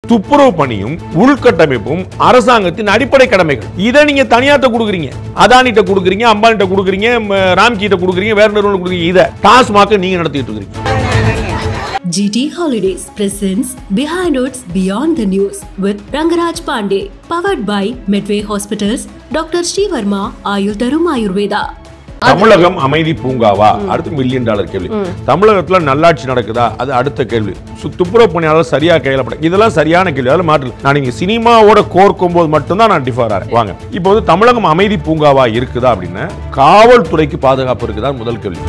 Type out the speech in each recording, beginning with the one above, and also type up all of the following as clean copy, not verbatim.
துப்புரவு பணியும் உள்கட்டமைப்பும் அரசாங்கத்தின் அடிப்படை கடமைகள். இதை நீங்க தனியார்ட்ட கொடுக்குறீங்க, அதானிட்ட கொடுக்குறீங்க, அம்பானிட்ட கொடுக்குறீங்க, ராம்கிட்ட கொடுக்குறீங்க, வேற நிறுவனம் கொடுக்குறீங்க. இதை டாஸ்மாக நீங்க நடத்திட்டு இருக்கீங்க. GT Holidays presents Behind Woods Beyond the News with Rangaraj Pandey, powered by Medway Hospitals, Dr. Srivarma Ayurtharum Ayurveda. தமிழகம் அமைதி பூங்காவா? அடுத்து $1 மில்லியன் கேள்வி. தமிழகத்துல நல்லாட்சி நடக்குதா? அது அடுத்த கேள்வி. துப்புரவு பணியாளர் சரியா கையிலப்பட, இதெல்லாம் சரியான கேள்வி. அதில் மாற்று நான் நீங்க சினிமாவோட கோர்க்கும் போது மட்டும்தான் நான் டிஃபர் ஆறேன். வாங்க, இப்போ வந்து தமிழகம் அமைதி பூங்காவா இருக்குதா அப்படின்னு காவல்துறைக்கு பாதுகாப்பு இருக்குதா முதல் கேள்வி.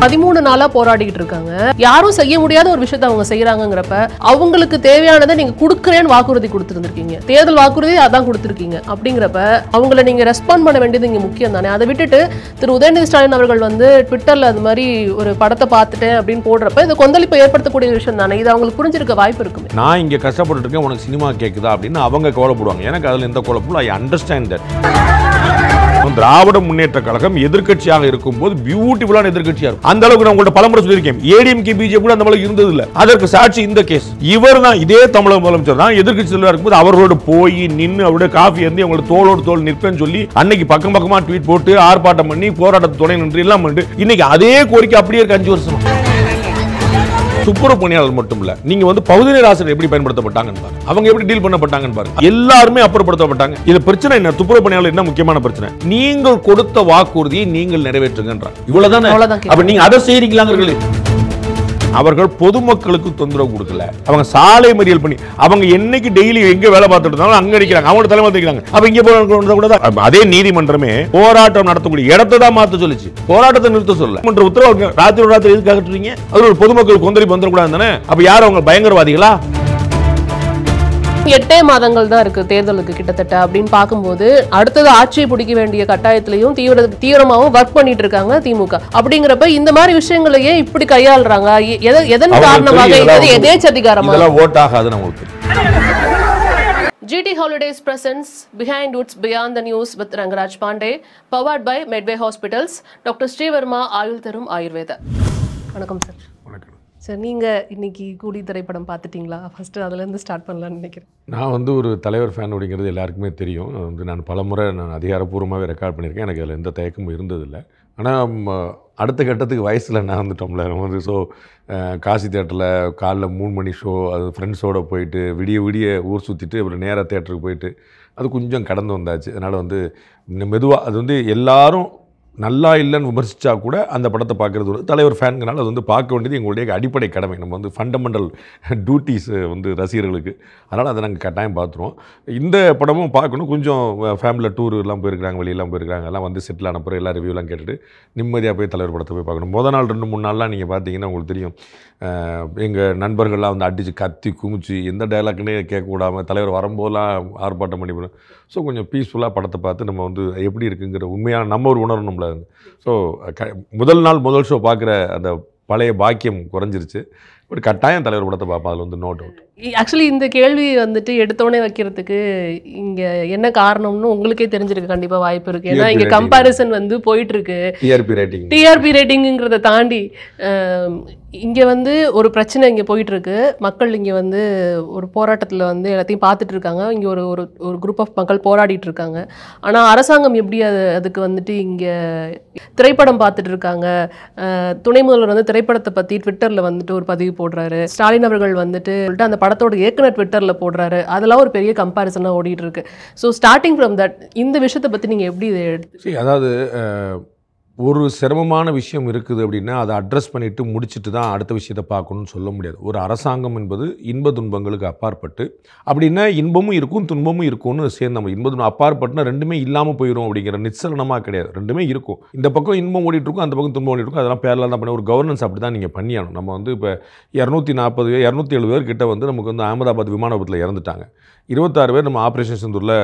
13 நாளா போராடிட்டு இருக்காங்க. யாரும் செய்ய முடியாத ஒரு விஷயத்தை அவங்க செய்யறாங்கிறப்ப அவங்களுக்கு தேவையானதை நீங்க கொடுக்கறேன்னு வாக்குறுதி கொடுத்துருக்கீங்க. தேர்தல் வாக்குறுதி அதான் கொடுத்துருக்கீங்க. அப்படிங்கிறப்ப அவங்களை நீங்க ரெஸ்பாண்ட் பண்ண வேண்டியது இங்க முக்கியம் தானே. அதை விட்டுட்டு திரு உதயநிதி ஸ்டாலின் அவர்கள் வந்து ட்விட்டர்ல அது மாதிரி ஒரு படத்தை பார்த்துட்டேன் அப்படின்னு போடுறப்ப இது கொந்தளிப்பை ஏற்படுத்தக்கூடிய விஷயம் தானே. இது அவங்களுக்கு புரிஞ்சிருக்க வாய்ப்பு இருக்குமே. நான் இங்க கஷ்டப்பட்டு இருக்கேன், உனக்கு சினிமா கேட்குதா அப்படின்னு அவங்க கோலப்படுவாங்க. எனக்கு அதுல எந்த கோலப்பும் I understand that. Dravida Munnetra Kazhagam எதிர்க்கட்சியாக இருக்கும் போது பியூட்டிஃபுல்லான எதிர்க்கட்சியா இருக்கும். அந்த அளவுக்கு நான் உங்கள்ட்ட பலமுறை சொல்லியிருக்கேன். ஏடிஎம்கே பிஜேபி கூட அந்த அளவுக்கு இருந்தது இல்ல. அதற்கு சாட்சி இந்த கேஸ். இவர் தான், இதே தமிழக முதலமைச்சர் தான் எதிர்க்கட்சி தலைவராக இருக்கும்போது அவரோட போய் நின்று அவரோட காஃபி இருந்து அவங்களோட தோளோடு தோல் நிற்பேன்னு சொல்லி அன்னைக்கு பக்கம் பக்கமா ட்வீட் போட்டு ஆர்ப்பாட்டம் பண்ணி போராட்டத்தை துணை நின்று எல்லாம் பண்ணிட்டு இன்னைக்கு அதே கோரிக்கை அப்படியே இருக்கு 5 வருஷம். துப்புரவு பணியாளர் மட்டும் இல்ல, நீங்க வந்து பகுதிநேர ஆசிரியர் எப்படி பயன்படுத்தப்பட்டாங்கன்னு பாருங்க, அவங்க எப்படி டீல் பண்ணப்பட்டாங்கன்னு பாருங்க. எல்லாருமே அப்புறப்படுத்தப்பட்டாங்க. இது பிரச்சனை என்ன? துப்புரவு பணியாளர் என்ன முக்கியமான பிரச்சனை? நீங்கள் கொடுத்த வாக்குறுதியை நீங்கள் நிறைவேற்றுங்கன்றாங்க. இவ்வளவுதானே. அப்ப நீங்க அதை செய்றீங்களாங்கிறது. அவர்கள் பொதுமக்களுக்கு தொந்தரவு கொடுக்கல. அவங்க சாலை மறியல் பண்ணி அவங்க என்னைக்கு டெய்லி எங்க வேலை பார்த்துட்டு இருந்தாலும் அங்க அடிக்கிறாங்க, அவங்களோட தலைமை தெரிவிக்கிறாங்க. அப்ப இங்க கூட அதே நீதிமன்றமே போராட்டம் நடத்தக்கூடிய இடத்தை தான் மாத்த சொல்லிச்சு, போராட்டத்தை நிறுத்த சொல்ல. மன்ற உத்தரவு ராத்திரி எதுக்கு அகற்றுறீங்க? அது ஒரு பொதுமக்கள் கொந்தளிப்பு வந்துடக்கூடாது தானே. அப்ப யார் அவங்க பயங்கரவாதிகளா? 8 மாதங்கள் தான் இருக்கு தேர்தலுக்கு கிட்டத்தட்ட. அப்படின்னு பார்க்கும்போது அடுத்தது ஆட்சியை பிடிக்க வேண்டிய கட்டாயத்திலையும் தீவிரமாகவும் ஒர்க் பண்ணிட்டு இருக்காங்க திமுக. அப்படிங்கிறப்ப இந்த மாதிரி விஷயங்களையே இப்படி கையாளுறாங்க. எதன் காரணமாக? எதேச்சதிகாரமா? ஓட் ஆகாது நமக்கு. GT Holidays presents Behind Woods Beyond the News with Rangaraj Pandey, powered by Medway Hospitals, Dr. Srivarma Ayurtharum Ayurveda. வணக்கம் சார். சார், நீங்கள் இன்னைக்கு கூலி திரைப்படம் பார்த்துட்டிங்களா? ஃபஸ்ட்டு அதுலேருந்து ஸ்டார்ட் பண்ணலான்னு நினைக்கிறேன். நான் வந்து ஒரு தலைவர் ஃபேன் அப்படிங்கிறது எல்லாருக்குமே தெரியும். நான் பல முறை அதிகாரப்பூர்வமாகவே ரெக்கார்ட் பண்ணியிருக்கேன். எனக்கு அதில் எந்த தயக்கமும் இருந்ததில்லை. ஆனால் அடுத்த கட்டத்துக்கு வயசில் நான் வந்துட்டோம்ல வந்து. ஸோ காசி தேட்டரில் காலைல 3 மணி ஷோ, அது ஃப்ரெண்ட்ஸோடு போயிட்டு விடிய ஊர் சுற்றிட்டு அப்புறம் நேராக தேட்டருக்கு போயிட்டு அது கொஞ்சம் கடந்து வந்தாச்சு. அதனால் வந்து மெதுவாக அது வந்து எல்லாரும் நல்லா இல்லைன்னு விமர்சித்தா கூட அந்த படத்தை பார்க்குறது ஒரு தலைவர் ஃபேனுங்கனால அது வந்து பார்க்க வேண்டியது எங்களுடைய அடிப்படை கடமை. நம்ம வந்து ஃபண்டமெண்டல் டியூட்டிஸ் வந்து ரசிகர்களுக்கு. அதனால் அதை நாங்கள் கட்டாயம் பார்த்துருவோம். இந்த படமும் பார்க்கணும். கொஞ்சம் ஃபேமிலியில் டூர் எல்லாம் போயிருக்கிறாங்க, வெளியெல்லாம் போயிருக்காங்க. எல்லாம் வந்து செட்டில் ஆன பிறகு எல்லாம் ரிவ்யூலாம் கேட்டுட்டு நிம்மதியாக போய் தலைவர் படத்தை போய் பார்க்கணும். முதல் நாள் 2-3 நாள்லாம் நீங்கள் பார்த்தீங்கன்னா உங்களுக்கு தெரியும், எங்கள் நண்பர்கள்லாம் வந்து அடித்து கத்தி குமிச்சு எந்த டைலாக்னே கேட்க விடாமல் தலைவர் வரும்போதெல்லாம் ஆர்ப்பாட்டம் பண்ணி போகிறோம். ஸோ கொஞ்சம் பீஸ்ஃபுல்லாக படத்தை பார்த்து நம்ம வந்து எப்படி இருக்குங்கிற உண்மையான நம்ம ஒரு உணரணும்ல. ஸோ முதல் நாள் முதல் ஷோ பார்க்குற அந்த பழைய பாக்கியம் குறைஞ்சிருச்சு. ஒரு கட்டாயம் தலைவர் படத்தை பார்ப்போம், அதில் வந்து நோ டவுட். ஆக்சுவலி இந்த கேள்வி வந்துட்டு எடுத்தோடனே வைக்கிறதுக்கு இங்கே என்ன காரணம்னு உங்களுக்கே தெரிஞ்சிருக்கு கண்டிப்பாக வாய்ப்பு இருக்குது. ஏன்னா இங்கே கம்பேரிசன் வந்து போயிட்டுருக்கு. டிஆர்பி ரேட்டிங்கிறத தாண்டி இங்கே வந்து ஒரு பிரச்சனை இங்கே போயிட்டுருக்கு. மக்கள் இங்கே வந்து ஒரு போராட்டத்தில் வந்து எல்லாத்தையும் பார்த்துட்டு இருக்காங்க. இங்கே ஒரு ஒரு குரூப் ஆஃப் மக்கள் போராடிட்டு இருக்காங்க. ஆனால் அரசாங்கம் எப்படி அதுக்கு வந்துட்டு இங்கே திரைப்படம் பார்த்துட்டு இருக்காங்க. துணை முதல்வர் வந்து திரைப்படத்தை பற்றி ட்விட்டரில் வந்துட்டு ஒரு பதிவு போடுறாரு. ஸ்டாலின் அவர்கள் வந்துட்டு அந்த படத்தோட இயக்குனர் ட்விட்டரில் போடுறாரு. அதெல்லாம் ஒரு பெரிய கம்பேரிசனாக ஓடிட்டு இருக்கு. ஸோ ஸ்டார்டிங் ஃப்ரம் தட் இந்த விஷயத்தை பற்றி நீங்கள் எப்படி இதை எடுத்து? அதாவது ஒரு சிரமமான விஷயம் இருக்குது அப்படின்னா அதை அட்ரஸ் பண்ணிவிட்டு முடிச்சுட்டு தான் அடுத்த விஷயத்தை பார்க்கணும்னு சொல்ல முடியாது. ஒரு அரசாங்கம் என்பது இன்ப துன்பங்களுக்கு அப்பாற்பட்டு, அப்படின்னா இன்பமும் இருக்கும் துன்பமும் இருக்கும்னு சேர்ந்து நம்ம இன்ப துன்பம் அப்பாற்பட்டுனா ரெண்டுமே இல்லாமல் போயிடும் அப்படிங்கிற நிச்சலனமாக கிடையாது. ரெண்டுமே இருக்கும். இந்த பக்கம் இன்பம் ஓடிட்டுருக்கும், அந்த பக்கம் துன்பம் ஓடிட்டுருக்கும். அதெல்லாம் பேரலாம் தான் பண்ண ஒரு கவர்னன்ஸ் அப்படி தான் நீங்கள் பண்ணியாகணும். நம்ம வந்து இப்போ 240 207 பேர் கிட்ட வந்து நமக்கு வந்து அகமதாபாத் விமான விபத்தில் இறந்துட்டாங்க. 26 பேர் நம்ம ஆப்ரேஷன் சிந்தூரில்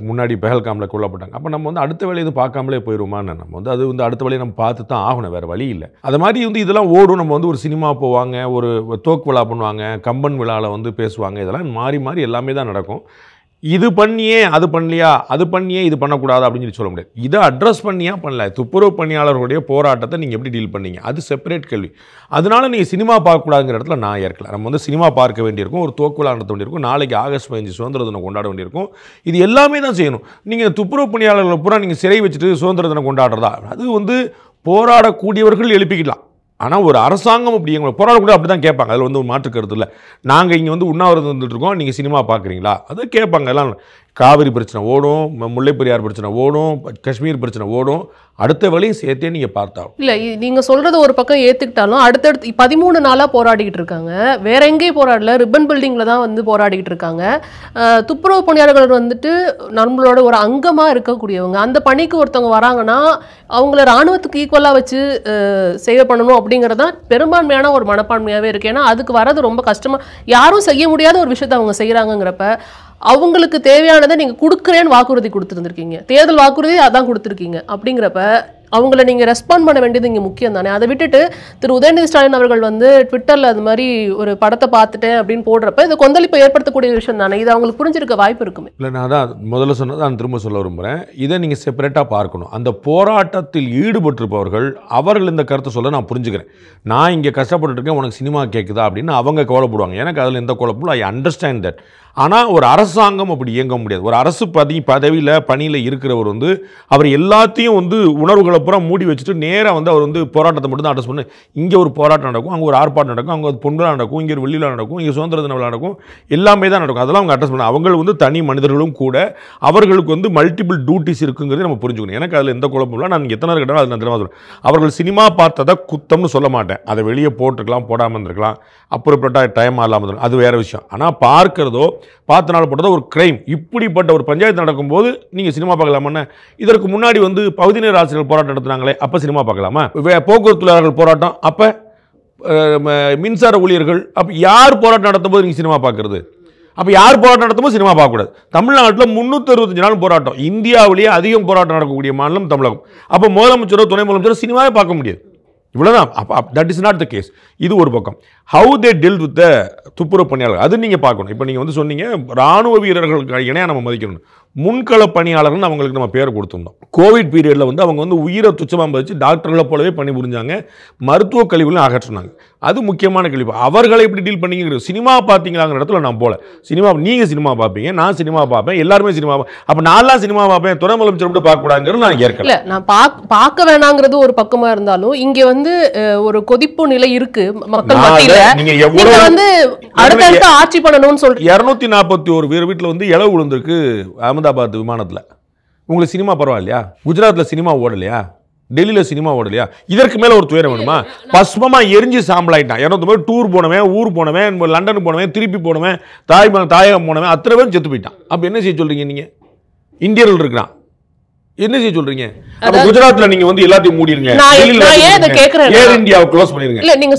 முன்னாடி பெஹல்காமில் கொல்லப்பட்டாங்க. அப்போ நம்ம வந்து அடுத்த வேலையை இது பார்க்காமலே போயிடுமான்னு நம்ம வந்து அது வந்து அடுத்த வேலையை நம்ம பார்த்து தான் ஆகணும், வேறு வழி இல்லை. அது மாதிரி வந்து இதெல்லாம் ஓடும். நம்ம வந்து ஒரு சினிமா போவாங்க, ஒரு தோக்கு விழா பண்ணுவாங்க, கம்பன் விழாவில் வந்து பேசுவாங்க. இதெல்லாம் மாறி மாறி எல்லாமே தான் நடக்கும். இது பண்ணியே அது பண்ணலையா, அது பண்ணியே இது பண்ணக்கூடாது அப்படின்னு சொல்லி சொல்ல முடியாது. இதை அட்ரஸ் பண்ணியா பண்ணல, துப்புரவு பணியாளர்களுடைய போராட்டத்தை நீங்கள் எப்படி டீல் பண்ணீங்க, அது செப்பரேட் கேள்வி. அதனால நீங்கள் சினிமா பார்க்கக்கூடாதுங்கிற இடத்துல நான் ஏற்கல. நம்ம வந்து சினிமா பார்க்க வேண்டியிருக்கும், ஒரு தோக்குவிழா நடத்த வேண்டியிருக்கும், நாளைக்கு ஆகஸ்ட் 15 சுதந்திர தினம் கொண்டாட வேண்டியிருக்கும். இது எல்லாமே தான் செய்யணும். நீங்கள் துப்புரவு பணியாளர்களை பூரா நீங்கள் சிறை வச்சுட்டு சுதந்திர தினம் கொண்டாடுறதா, அது வந்து போராடக்கூடியவர்கள் எழுப்பிக்கலாம். ஆனால் ஒரு அரசாங்கம் அப்படி எங்களை போராடக்கூட அப்படி தான் கேட்பாங்க. அதில் வந்து ஒரு மாற்று கருத்து இல்லை. நாங்கள் இங்கே வந்து உண்ணாவிரதம் வந்துட்டு இருக்கோம், நீங்கள் சினிமா பார்க்குறீங்களா, அதை கேட்பாங்க. எல்லாம் காவிரி பிரச்சனை ஓடும், முல்லை பெரியார் பிரச்சனை ஓடும், காஷ்மீர் பிரச்சனை ஓடும், அடுத்த வழியும் சேர்த்தே நீங்கள் பார்த்தாலும் இல்லை. நீங்கள் சொல்கிறது ஒரு பக்கம் ஏற்றுக்கிட்டாலும் அடுத்தடுத்து 13 நாளாக போராடிக்கிட்டு இருக்காங்க. வேற எங்கேயும் போராடல, ரிப்பன் பில்டிங்கில் தான் வந்து போராடிக்கிட்டு இருக்காங்க. துப்புரவு பணியாளர்கள் வந்துட்டு நம்மளோட ஒரு அங்கமாக இருக்கக்கூடியவங்க. அந்த பணிக்கு ஒருத்தவங்க வராங்கன்னா அவங்கள இராணுவத்துக்கு ஈக்குவலாக வச்சு சேவை பண்ணணும் அப்படிங்கிறது தான் பெரும்பான்மையான ஒரு மனப்பான்மையாகவே இருக்குது. ஏன்னா அதுக்கு வரது ரொம்ப கஷ்டமாக, யாரும் செய்ய முடியாத ஒரு விஷயத்தை அவங்க செய்கிறாங்கிறப்ப அவங்களுக்கு தேவையானதை நீங்கள் கொடுக்குறேன்னு வாக்குறுதி கொடுத்துருந்துருக்கீங்க, தேர்தல் வாக்குறுதி அதான் கொடுத்துருக்கீங்க. அப்படிங்கிறப்ப அவங்கள நீங்கள் ரெஸ்பாண்ட் பண்ண வேண்டியது இங்கே முக்கியம் தானே. அதை விட்டுட்டு திரு உதயநிதி ஸ்டாலின் அவர்கள் வந்து ட்விட்டரில் அது மாதிரி ஒரு படத்தை பார்த்துட்டேன் அப்படின்னு போடுறப்ப இது கொந்தளிப்பை ஏற்படுத்தக்கூடிய விஷயம் தானே. இது அவங்களுக்கு புரிஞ்சிருக்க வாய்ப்பு இருக்குமே. இல்லை, நான் தான் முதல்ல சொன்னது நான் திரும்ப சொல்ல விரும்புகிறேன். இதை நீங்கள் செப்பரேட்டாக பார்க்கணும். அந்த போராட்டத்தில் ஈடுபட்டிருப்பவர்கள் அவர்கள் இந்த கருத்தை சொல்ல நான் புரிஞ்சுக்கிறேன். நான் இங்கே கஷ்டப்பட்டு இருக்கேன், உனக்கு சினிமா கேட்குதா அப்படின்னு அவங்க கவலைப்படுவாங்க. எனக்கு அதில் எந்த குழப்பமும், ஐ அண்டர்ஸ்டாண்ட் தட். ஆனால் ஒரு அரசாங்கம் அப்படி இயங்க முடியாது. ஒரு அரசு பதவியில் பணியில் இருக்கிறவர் வந்து அவர் எல்லாத்தையும் வந்து உணர்வுகளை பூரா மூடி வச்சுட்டு நேராக வந்து அவர் வந்து போராட்டத்தை மட்டும் தான் அட்ரஸ் பண்ணு. இங்கே ஒரு போராட்டம் நடக்கும், அங்கே ஒரு ஆர்ப்பாட்டம் நடக்கும், அங்கே ஒரு பொன்விழா நடக்கும், இங்கே ஒரு வெள்ளிவிழா நடக்கும், இங்கே சுதந்திர தின விழா நடக்கும், எல்லாமே தான் நடக்கும். அதெல்லாம் அவங்க அட்ரஸ் பண்ண, அவங்க வந்து தனி மனிதர்களும் கூட, அவர்களுக்கு வந்து மல்டிபிள் டியூட்டிஸ் இருக்குங்கிறது நம்ம புரிஞ்சுக்கணும். எனக்கு அதில் எந்த குழப்பம் இல்லை. நான் எத்தனை கேட்டாலும் அது நான் தெரியாமல் சொல்லுவேன். அவர்கள் சினிமா பார்த்ததை குத்தம்னு சொல்ல மாட்டேன். அதை வெளியே போட்டிருக்கலாம், போடாமல் இருந்திருக்கலாம், அப்புறப்பட்ட டைம் இல்லாமல் இருந்திருக்கும், அது வேறு விஷயம். ஆனால் பார்க்கிறதோ பார்த்த நாள் போட்டதோ ஒரு கிரைம். இப்படிப்பட்ட ஒரு பஞ்சாயத்து நடக்கும்போது நீங்கள் சினிமா பார்க்கலாமான்னு, இதற்கு முன்னாடி வந்து பகுதி நேர ஆசிரியர்கள் போராட்டம் நடத்துனாங்களே, அப்போ சினிமா பார்க்கலாமா? போக்குவரத்து தொழிலாளர்கள் போராட்டம் அப்போ, மின்சார ஊழியர்கள் அப்போ, யார் போராட்டம் நடத்தும் போது நீங்கள் சினிமா பார்க்குறது? அப்போ யார் போராட்டம் நடத்தும்போது சினிமா பார்க்கக்கூடாது? தமிழ்நாட்டில் 365 நாள் போராட்டம், இந்தியாவிலேயே அதிகம் போராட்டம் நடக்கக்கூடிய மாநிலம் தமிழகம். அப்போ முதலமைச்சரோ துணை முதலமைச்சரோ சினிமாவே பார்க்க முடியாது. இவ்வளோதான். அப்போ that is not the case. இது ஒரு பக்கம். How they deal with the துப்புரவு பணியாளர்கள், அது நீங்கள் பார்க்கணும். இப்போ நீங்கள் வந்து சொன்னீங்க ராணுவ வீரர்களுக்கு இணையாக நம்ம மதிக்கணும். முன்கள பணியாளர்கள் அவங்களுக்கு நம்ம பேர் கொடுத்துருந்தோம். கோவிட் பீரியடில் வந்து அவங்க வந்து உயிரை துச்சமாக மதித்து டாக்டர்களை போலவே பணி புரிஞ்சாங்க, மருத்துவ கழிவுகளும் அகற்றினாங்க. அது முக்கியமான கேள்வி. அவர்களை எப்படி டீல் பண்ணிங்கிறது. சினிமா பார்த்தீங்களாங்கிற இடத்துல நான் போல. சினிமா நீங்கள் சினிமா பார்ப்பீங்க, நான் சினிமா பார்ப்பேன், எல்லாருமே சினிமா அப்போ நான்லாம் சினிமா பார்ப்பேன், துணை முதலமைச்சர் மட்டும் பார்க்கக்கூடாதுங்கிறது நான் ஏற்கல. இல்லை, நான் பார்க்க வேணாங்கிறது ஒரு பக்கமாக இருந்தாலும் இங்கே வந்து ஒரு கொதிப்பு நிலை இருக்கு மக்கள் மத்தியில். நீங்க வந்து அடுத்தடுத்து ஆட்சி பண்ணணும்னு சொல்றீங்க. 241 வீட்டில் வந்து இளவு விழுந்திருக்கு அகமதாபாத் விமானத்தில். உங்களுக்கு சினிமா பரவாயில்லையா? குஜராத்தில் சினிமா ஓடலையா? டெல்லியில் சினிமா ஓடலையா? இதற்கு மேலே ஒரு துயரம் வேணுமா? பஸ்மமாக எரிஞ்சு சாம்பலாயிட்டான். 200 டூர் போனவன், ஊர் போனவன், லண்டனுக்கு போனவன், திருப்பி போனவன், தாயகம் போனவன், அத்தனை பேரும் செத்து போயிட்டான். அப்போ என்ன செய்ய சொல்றீங்க? நீங்கள் இந்தியர்கள் இருக்கிறான், என்ன செய்ய சொல்றீங்க? அப்ப குஜராத்ல நீங்க வந்து எல்லாத்தையும் மூடிடுங்க, ஏர் இந்தியாவை க்ளோஸ் பண்ணிருங்க. இல்ல, நீங்க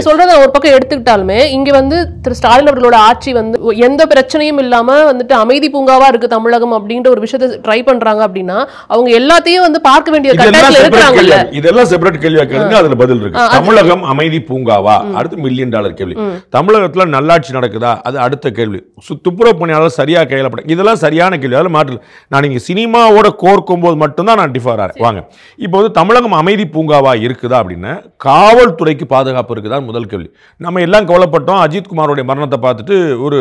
சொல்றத ஒரு பக்கம் எடுத்துக்கிட்டாலுமே இங்க வந்து திரு ஸ்டாலின் அவர்களோட ஆட்சி வந்து எந்த பிரச்சனையும் இல்லாம வந்துட்டு அமைதி பூங்காவா இருக்கு தமிழகம் அப்படின்ற ஒரு விஷயத்தை ட்ரை பண்றாங்க அப்படின்னா அவங்க எல்லாத்தையும் வந்து பார்க்க வேண்டிய கட்டாயத்துல இருக்காங்கல்ல. இதெல்லாம் செப்பரேட் கேள்வியா கேளுங்க, அதுல பதில் இருக்கு. தமிழகம் அமைதி பூங்காவா? அடுத்து $1 மில்லியன் கேள்வி. தமிழகத்துல நல்லாட்சி நடக்குதா? அது அடுத்த கேள்வி. துப்புரவு பணியாளர் சரியா கையிலப்பட, இதெல்லாம் சரியான கேள்வி. அதில் மாற்று. நான் நீங்க சினிமாவோட கோர்க்கும்போது மட்டும்தான் நான் டிஃபர் ஆறேன். வாங்க, இப்போ வந்து தமிழகம் அமைதி பூங்காவா இருக்குதா அப்படின்னா காவல்துறைக்கு பாதுகாப்பு இருக்குதா முதல் கேள்வி. நம்ம எல்லாம் கவலைப்பட்டோம் அஜித்குமாரோட மரணத்தை பார்த்துட்டு, ஒரு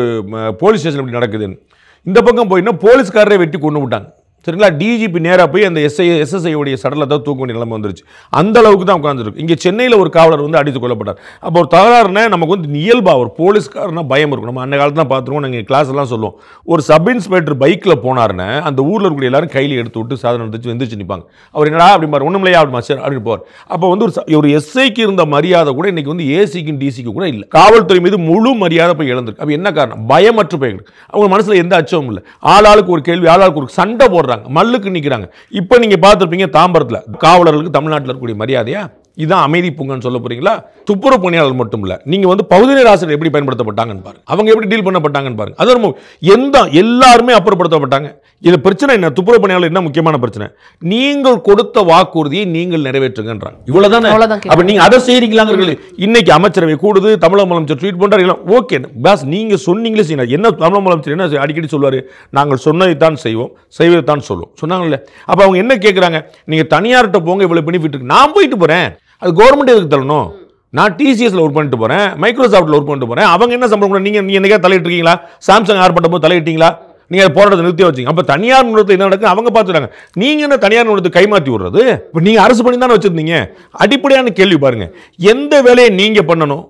போலீஸ் ஸ்டேஷன் இப்படி நடக்குதுன்னு. இந்த பக்கம் போயின்னா போலீஸ்காரரை வெட்டி கொண்டு விட்டாங்க. சரிங்களா? டிஜிபி நேராக போய் அந்த எஸ்எஸ்ஐ உடைய சடலத்தை தூக்க வேண்டிய நிலைமை வந்துருச்சு. அந்த அளவுக்கு தான் உட்காந்துருக்கு. இங்கே சென்னையில் ஒரு காவலர் வந்து அடித்து கொல்லப்பட்டார். அப்போ ஒரு தகராறுனா நமக்கு வந்து இயல்பா ஒரு போலீஸ்காரனா பயம் இருக்கும். நம்ம அந்த காலத்தில் தான் பார்த்துருவோம், நாங்கள் கிளாஸ் எல்லாம் சொல்லுவோம். ஒரு சப் இன்ஸ்பெக்டர் பைக்கில் போனாருன்னா அந்த ஊரில் இருக்கக்கூடிய எல்லாரும் கையில் எடுத்து விட்டு சாதனம் எடுத்து வெந்துச்சு நிற்பாங்க. அவர் என்னடா அப்படி பாரு, ஒன்றுமில்லையா அப்படி மாஸ்டர் அப்படின்னு போவார். அப்போ வந்து ஒரு எஸ்ஐக்கு இருந்த மரியாதை கூட இன்னைக்கு வந்து ஏசிக்கும் டிசிக்கு கூட இல்லை. காவல்துறை மீது முழு மரியாதை போய் இழந்திருக்கு. அப்போ என்ன காரணம்? பயமற்று போயிருக்கு. அவங்க மனசில் எந்த அச்சமும் இல்லை. ஆளாளுக்கு ஒரு கேள்வி, ஆளாளுக்கு ஒரு சண்டை போடுறாங்க, மல்லுக்கு நிற்கிறாங்க. இப்போ நீங்க பார்த்துருப்பீங்க தாம்பரத்தில் காவலர்களுக்கு தமிழ்நாட்டில் இருக்கக்கூடிய மரியாதையா இதான் அமைதி பூங்கன்னு சொல்ல போறீங்களா? துப்புரவு பணியாளர் மட்டும் இல்ல, நீங்க வந்து பகுதி நேர ஆசிரியர் எப்படி பயன்படுத்தப்பட்டாங்கன்னு பாருங்க, அவங்க எப்படி டீல் பண்ணப்பட்டாங்கன்னு பாருங்க. அது எல்லாருமே அப்புறப்படுத்தப்பட்டாங்க. இது பிரச்சனை என்ன? துப்புரவு பணியாளர் என்ன முக்கியமான பிரச்சனை? நீங்கள் கொடுத்த வாக்குறுதியை நீங்கள் நிறைவேற்றுங்கன்றாங்க. இவ்வளவுதானே? அப்ப நீங்க அதை செய்றீங்களாங்கிறது. இன்னைக்கு அமைச்சரவை கூடுது, தமிழக முதலமைச்சர் ட்வீட் பண்றாரு, ஓகே பாஸ் நீங்க சொன்னீங்களே செய்யணும். என்ன தமிழக முதலமைச்சர் என்ன அடிக்கடி சொல்வாரு? நாங்கள் சொன்னதைத்தான் செய்வோம், செய்வதைத்தான் சொல்லுவோம் சொன்னாங்கல்ல. அப்ப அவங்க என்ன கேட்கறாங்க? நீங்க தனியார்கிட்ட போங்க, இவ்வளவு பெனிஃபிட் இருக்கு, நான் போயிட்டு போறேன், அது கவர்மெண்ட் எதுக்கு தரணும்? நான் டிசிஎஸ்ல ஒர்க் பண்ணிட்டு போறேன், மைக்ரோசாஃப்ட்ல ஒர்க் பண்ணிட்டு போறேன், அவங்க என்ன சம்பளம்? நீங்க என்னைக்கா தலையிட்டு இருக்கீங்களா? சாம்சங் ஆர்ப்பாட்டம் போது தலையிட்டீங்களா? நீங்க போராட்டத்தை நிறுத்தி வச்சீங்க. அப்ப தனியார் நிறுவனத்தை என்ன நடக்குது அவங்க பார்த்துறாங்க. நீங்க என்ன தனியார் நிறுவனத்தை கைமாற்றி விடுறது? இப்ப நீங்க அரசு பண்ணி தானே வச்சிருந்தீங்க. அடிப்படையான கேள்வி பாருங்க, எந்த வேலையை நீங்க பண்ணணும்?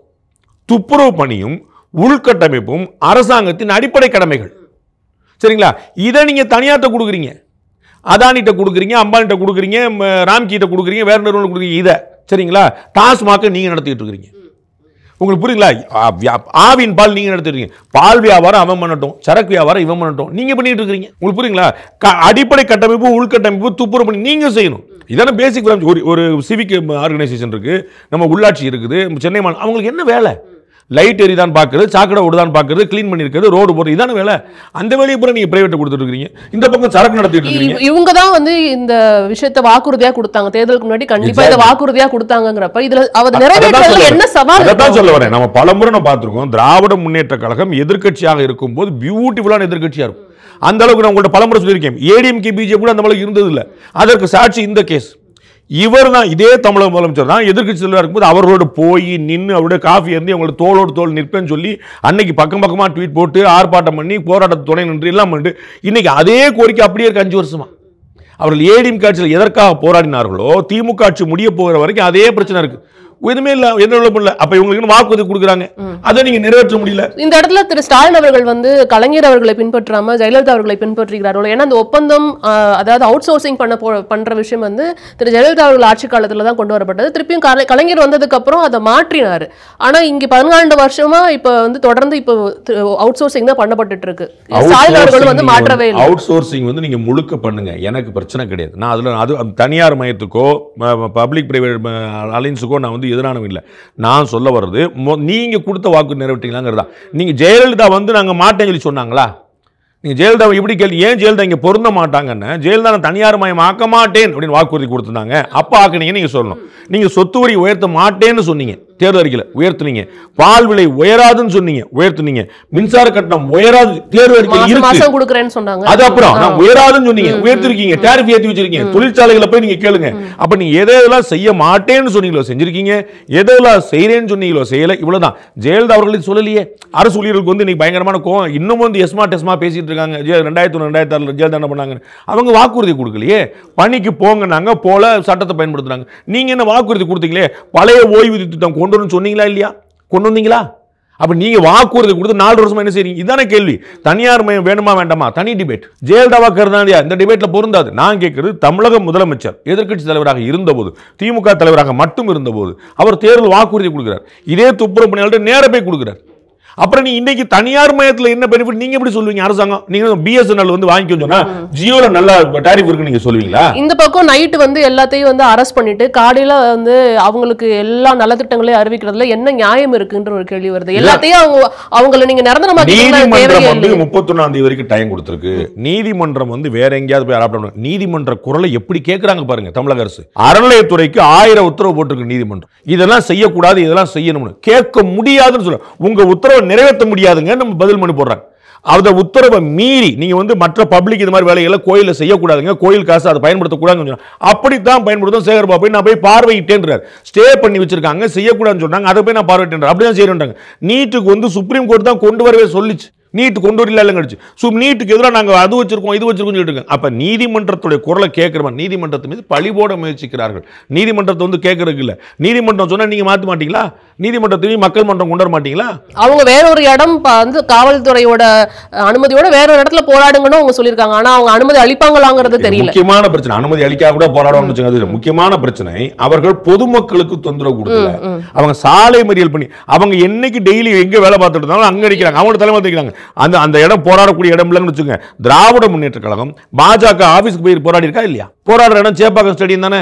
துப்புரவு பணியும் உள்கட்டமைப்பும் அரசாங்கத்தின் அடிப்படை கடமைகள், சரிங்களா? இதை நீங்க தனியார்ட்ட கொடுக்குறீங்க, அதானிட்ட கொடுக்குறீங்க, அம்பானிட்ட கொடுக்குறீங்க, ராம்கிட்ட கொடுக்குறீங்க, வேற நிறுவனம் கொடுக்குறீங்க. இதை சரிங்களா? டாஸ்மாக நீங்க நடத்திட்டு இருக்கீங்க. உங்களுக்கு புரியுங்களா? ஆவின் பால் நீங்க நடத்திருக்கீங்க, பால் வியாபாரம் அவன் பண்ணட்டும், சரக்கு வியாபாரம் இவன் பண்ணட்டும், நீங்க பண்ணிட்டு இருக்கீங்க. உங்களுக்கு புரியுங்களா? அடிப்படை கட்டமைப்பு உள்கட்டமைப்பு துப்புரவு பண்ணி நீங்க செய்யணும். இதான பேசிக். ஒரு சிவிக் ஆர்கனைசேஷன் இருக்கு, நம்ம உள்ளாட்சி இருக்குது, சென்னை அவங்களுக்கு என்ன வேலை? லைட் எரிதான் பார்க்குறது, சாக்கடை ஓடுதான் பார்க்குறது, க்ளீன் பண்ணியிருக்கிறது, ரோடு போடுறது, இதான வேலை. அந்த வேலையை பூரா நீங்கள் பிரைவேட்டை கொடுத்துட்டு இருக்கீங்க. இந்த பக்கம் சரக்கு நடத்திட்டு இருக்கீங்க. இவங்க தான் வந்து இந்த விஷயத்தை வாக்குறுதியாக கொடுத்தாங்க, தேர்தலுக்கு முன்னாடி கண்டிப்பா இதை வாக்குறுதியாக கொடுத்தாங்கிறப்ப இதுல அவர் நிறைவேற்றுறதுல என்ன சவால்? அதான் சொல்ல வரேன். நம்ம பலமுறை நம்ம பார்த்துருக்கோம், திராவிட முன்னேற்ற கழகம் எதிர்க்கட்சியாக இருக்கும் போது பியூட்டிஃபுல்லான எதிர்க்கட்சியாக இருக்கும். அந்த அளவுக்கு நான் உங்கள்கிட்ட பலமுறை சொல்லியிருக்கேன். ஏடிஎம்கே பிஜேபி கூட அந்த அளவுக்கு இருந்தது இல்லை. அதற்கு சாட்சி இந்த கேஸ். இவர் தான், இதே தமிழக முதலமைச்சர் தான் எதிர்க்கட்சி தலைவராக இருக்கும்போது அவரோடு போய் நின்று அவருடைய காஃபி இருந்து அவங்களோட தோளோடு தோல் நிற்பேன்னு சொல்லி அன்னைக்கு பக்கம் பக்கமாக ட்வீட் போட்டு ஆர்ப்பாட்டம் பண்ணி போராட்டத்தை துணை நின்று எல்லாம் பண்ணிட்டு இன்னைக்கு அதே கோரிக்கை அப்படியே இருக்கு. 5 வருஷமா அவர்கள் ஏடிஎம் ஆட்சியில் எதற்காக போராடினார்களோ திமுக ஆட்சி முடிய போகிற வரைக்கும் அதே பிரச்சனை இருக்கு. எதுவுமே இல்ல, எந்த இல்ல. அப்ப இவங்களுக்கு வாக்குறுதி கொடுக்குறாங்க, அதை நீங்க நிறைவேற்ற முடியல. இந்த இடத்துல திரு ஸ்டாலின் அவர்கள் வந்து கலைஞர் அவர்களை பின்பற்றாம ஜெயலலிதா அவர்களை பின்பற்றுகிறார்கள். ஏன்னா அந்த ஒப்பந்தம், அதாவது அவுட் சோர்சிங் பண்ற விஷயம் வந்து திரு ஜெயலலிதா அவர்கள் ஆட்சி காலத்துல தான் கொண்டு வரப்பட்டது. திருப்பியும் கலைஞர் வந்ததுக்கு அப்புறம் அதை மாற்றினாரு. ஆனா இங்க 14 வருஷமா இப்ப வந்து தொடர்ந்து இப்ப அவுட் சோர்சிங் தான் பண்ணப்பட்டு இருக்கு. ஸ்டாலின் அவர்கள் வந்து மாற்றவே இல்லை. அவுட் சோர்சிங் வந்து நீங்க முழுக்க பண்ணுங்க, எனக்கு பிரச்சனை கிடையாது. நான் அதுல தனியார் மையத்துக்கோ பப்ளிக் பிரைவேட் அலைன்ஸுக்கோ நான் வந்து எதிரானவங்க இல்லை. நான் சொல்ல வர்றது, நீங்க கொடுத்த வாக்கு நிறைவேற்றீங்களாங்கிறதா. நீங்க ஜெயலலிதா வந்து நாங்க மாட்டேன்னு சொல்லி சொன்னாங்களா? நீங்க ஜெயலலிதா எப்படி கேள்வி, ஏன் ஜெயலலிதா இங்க பொருந்த மாட்டாங்கன்னு, ஜெயலலிதா தனியார் மயம் ஆக்க மாட்டேன் அப்படின்னு வாக்குறுதி கொடுத்திருந்தாங்க. அப்ப ஆக்குனீங்க நீங்க சொல்லணும். நீங்க சொத்து வரி உயர்த்த மாட்டேன்னு சொன்னீங்க, தேர்தல் அறிக்கையில உயர்த்துனீங்க. பால் விலை உயராதுன்னு சொன்னீங்க, உயர்த்துனீங்க. மின்சார கட்டணம் உயராது, தேர்தல் அறிக்கையில் இருக்கு சொன்னாங்க. அது அப்புறம் நான் உயராதுன்னு சொன்னீங்க, உயர்த்திருக்கீங்க. டாரிஃப் ஏத்தி வச்சிருக்கீங்க. தொழிற்சாலைகளை போய் நீங்க கேளுங்க. அப்ப நீங்க எதெல்லாம் செய்ய மாட்டேன்னு சொன்னீங்களோ செஞ்சிருக்கீங்க, எதெல்லாம் செய்யறேன்னு சொன்னீங்களோ செய்யல. இவ்வளவுதான். ஜெயலலிதா அவர்களுக்கு சொல்லலையே. அரசு ஊழியர்களுக்கு வந்து இன்னைக்கு பயங்கரமான கோவம். இன்னும் வந்து எஸ்மா பேசிட்டு இருக்காங்க. 2001-2006 ஜெயலலிதா என்ன பண்ணாங்க? அவங்க வாக்குறுதி கொடுக்கலையே. பணிக்கு போங்கன்னாங்க, போல சட்டத்தை பயன்படுத்துறாங்க. நீங்க என்ன வாக்குறுதி கொடுத்தீங்களே, பழைய ஓய்வூதிய திட்டம் கொண்டு வரணும்னு சொன்னீங்களா இல்லையா? கொண்டு வந்தீங்களா? அப்ப நீங்க வாக்குறுதி கொடுத்து 4 வருஷமா என்ன செய்றீங்க? இதான கேள்வி. தனியார் மயம் வேணுமா வேண்டாமா தனி டிபேட். ஜெயலலிதாவா கருணாநிதியா இந்த டிபேட்ல பொருந்தாது. நான் கேட்கிறது, தமிழக முதலமைச்சர் எதிர்க்கட்சி தலைவராக இருந்தபோது, திமுக தலைவராக மட்டும் இருந்தபோது அவர் தேர்தல் வாக்குறுதி கொடுக்கிறார். இதே துப்புரவு பணியாளர் நேர போய் கொடுக்கிறார். அப்புறம் நீ இன்னைக்கு தனியார் மயத்தில் என்ன பெனிஃபிட் நீங்க எப்படி சொல்லுவீங்க? அரசாங்கம் நீங்க பிஎஸ்என்எல் வந்து வாங்கிக்கணும் சொன்னா ஜியோல நல்ல டாரிஃப் இருக்கு நீங்க சொல்லுவீங்களா? இந்த பக்கம் நைட் வந்து எல்லாத்தையும் வந்து அரெஸ்ட் பண்ணிட்டு காலையில வந்து அவங்களுக்கு எல்லா நலத்திட்டங்களையும் அறிவிக்கிறதுல என்ன நியாயம் இருக்குன்ற ஒரு கேள்வி வருது. எல்லாத்தையும் அவங்கள நீங்க நிரந்தரமாக்கி நீதிமன்றம் வந்து 31ஆம் தேதி வரைக்கும் டைம் கொடுத்திருக்கு. நீதிமன்றம் வந்து வேற எங்கேயாவது போய் அடாப்ட் பண்ணணும். நீதிமன்ற குரலை எப்படி கேட்கறாங்க பாருங்க தமிழக அரசு. அறநிலையத்துறைக்கு 1000 உத்தரவு போட்டிருக்கு நீதிமன்றம். இதெல்லாம் செய்யக்கூடாது, இதெல்லாம் செய்யணும்னு கேட்க முடியாதுன்னு சொல்ல. உங்க உத்தரவை நிறைவேற்ற முடியாதுங்க நம்ம பதில் மனு போடுறாங்க. அந்த உத்தரவை மீறி நீங்க வந்து மற்ற பப்ளிக் இந்த மாதிரி வேலைகளை கோயில செய்யக்கூடாதுங்க, கோயில் காசு அதை பயன்படுத்தக்கூடாதுன்னு அப்படித்தான் பயன்படுத்தும். சேகர் பாபு நான் போய் பார்வையிட்டேன்றார். ஸ்டே பண்ணி வச்சிருக்காங்க, செய்யக்கூடாதுன்னு சொன்னாங்க, அதை போய் நான் பார்வையிட்டேன். அப்படிதான் செய்யணுன்றாங்க. நீட்டுக்கு வந்து சுப்ரீம் கோர்ட் தான் கொண்டு வரவே சொல்லிச்சு. நீட்டு கொண்டு வரல இல்லைங்க. நீட்டுக்கு எதிராக நாங்கள் அது வச்சிருக்கோம் இது வச்சிருக்கோம் சொல்லிட்டு இருக்கோம். அப்ப நீதிமன்றத்துடைய குரலை கேட்கிறவன் நீதிமன்றத்து மீது பழி போட முயற்சிக்கிறார்கள். நீதிமன்றத்தை வந்து கேட்கறதுக்கு இல்ல. நீதிமன்றம் சொன்னா நீங்க மாத்த மாட்டீங்களா? நீதிமன்றத்தையும் மக்கள் மன்றம் கொண்டு வர மாட்டீங்களா? அவங்க வேற ஒரு இடம் வந்து காவல்துறையோட அனுமதியோட வேற ஒரு இடத்துல போராடுங்கன்னு அவங்க சொல்லியிருக்காங்க. ஆனா அவங்க அனுமதி அளிப்பாங்களாங்கிறது தெரியல. முக்கியமான பிரச்சனை அனுமதி அளிக்காம கூட போராடுவாங்க. முக்கியமான பிரச்சனை அவர்கள் பொதுமக்களுக்கு தொந்தரவு கொடுக்கல. அவங்க சாலை மறியல் பண்ணி அவங்க என்னைக்கு டெய்லி எங்க வேலை பார்த்துட்டு இருந்தாலும் அங்க அடிக்கிறாங்க, அவங்களோட தலைமை தெரிவிக்கிறாங்க. அந்த இடம் போராடக்கூடிய இடம் இல்லைன்னு வச்சுங்க. திராவிட முன்னேற்ற கழகம் பாஜக ஆபீஸ்க்கு போய் போராடி இருக்கா இல்லையா? போராடுற இடம் சேப்பாக்கம் ஸ்டேடியம் தானே.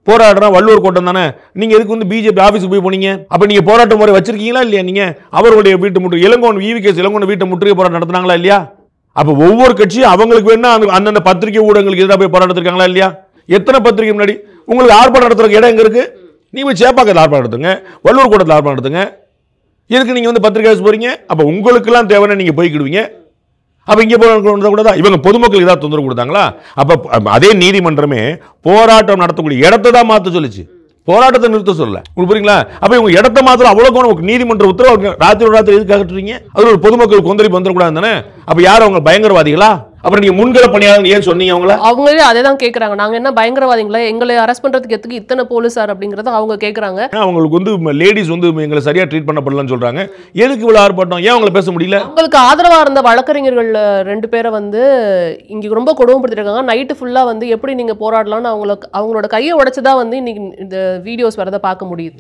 போராடுறா வள்ளுவர் கோட்டம் தானே. நீங்க எதுக்கு வந்து பிஜேபி ஆபீஸுக்கு போய் போனீங்க? அப்ப நீங்க போராட்ட முறை வச்சிருக்கீங்களா இல்லையா? நீங்க அவர்களுடைய வீட்டு முற்று இளங்கோன் ஈவிகேஸ் இளங்கோன் வீட்டை முற்றுகை போராட்டம் நடத்துனாங்களா இல்லையா? அப்ப ஒவ்வொரு கட்சியும் அவங்களுக்கு வேணா அந்தந்த பத்திரிகை ஊடகங்களுக்கு எதிராக போய் போராட்டம் இருக்காங்களா இல்லையா? எத்தனை பத்திரிகை முன்னாடி உங்களுக்கு ஆர்ப்பாட்டம் நடத்துறதுக்கு இடம் எங்க இருக்கு? நீங்க சேப்பாக்கத்தில் ஆர்ப்பாட்டம் நடத்துங்க, வள்ளுவர் கோட்டத்தில் ஆர்ப்பாட்டம் நடத்துங்க. எதுக்கு நீங்க வந்து பத்திரிகை போறீங்க? அப்ப உங்களுக்கு எல்லாம் தேவைன்னா நீங்க போய்க்கிடுவீங்க. அப்ப இங்க போராட இவங்க பொதுமக்களுக்கு ஏதாவது தொந்தரவு கொடுத்தாங்களா? அப்ப அதே நீதிமன்றமே போராட்டம் நடத்தக்கூடிய இடத்தை தான் மாத்த சொல்லுச்சு, போராட்டத்தை நிறுத்த சொல்லல. உங்களுக்கு புரியுங்களா? அப்ப இவங்க இடத்தை மாத்திரம் அவ்வளவு நீதிமன்ற உத்தரவு ராத்திரி எதுக்கு அகற்றுறீங்க? அது ஒரு பொதுமக்கள் கொந்தளிப்பு வந்துடக்கூடாது தானே. அப்ப யார் அவங்க பயங்கரவாதிகளா? அப்புறம் நீங்க முன்கள பணியாளர் ஏன் சொன்னீங்க? அவங்களே அதே தான் கேக்குறாங்க. நாங்க என்ன பயங்கரவாதிகளா? எங்களை அரெஸ்ட் பண்றதுக்கு எதுக்கு இத்தனை போலீசார் அப்படிங்கறத அவங்க கேக்குறாங்க. அவங்களுக்கு வந்து லேடிஸ் வந்து எங்களை சரியா ட்ரீட் பண்ணப்படலன்னு சொல்றாங்க. எதுக்கு இவ்வளவு ஆர்ப்பாட்டம்? ஏன் அவங்களை பேச முடியல? அவங்களுக்கு ஆதரவா இருந்த வழக்கறிஞர்கள் 2 பேரை வந்து இங்க ரொம்ப கொடுமைப்படுத்திருக்காங்க. நைட்டு ஃபுல்லா வந்து எப்படி நீங்க போராடலாம்னு அவங்களோட கையை உடைச்சதா வந்து இன்னைக்கு இந்த வீடியோஸ் வரத பார்க்க முடியுது.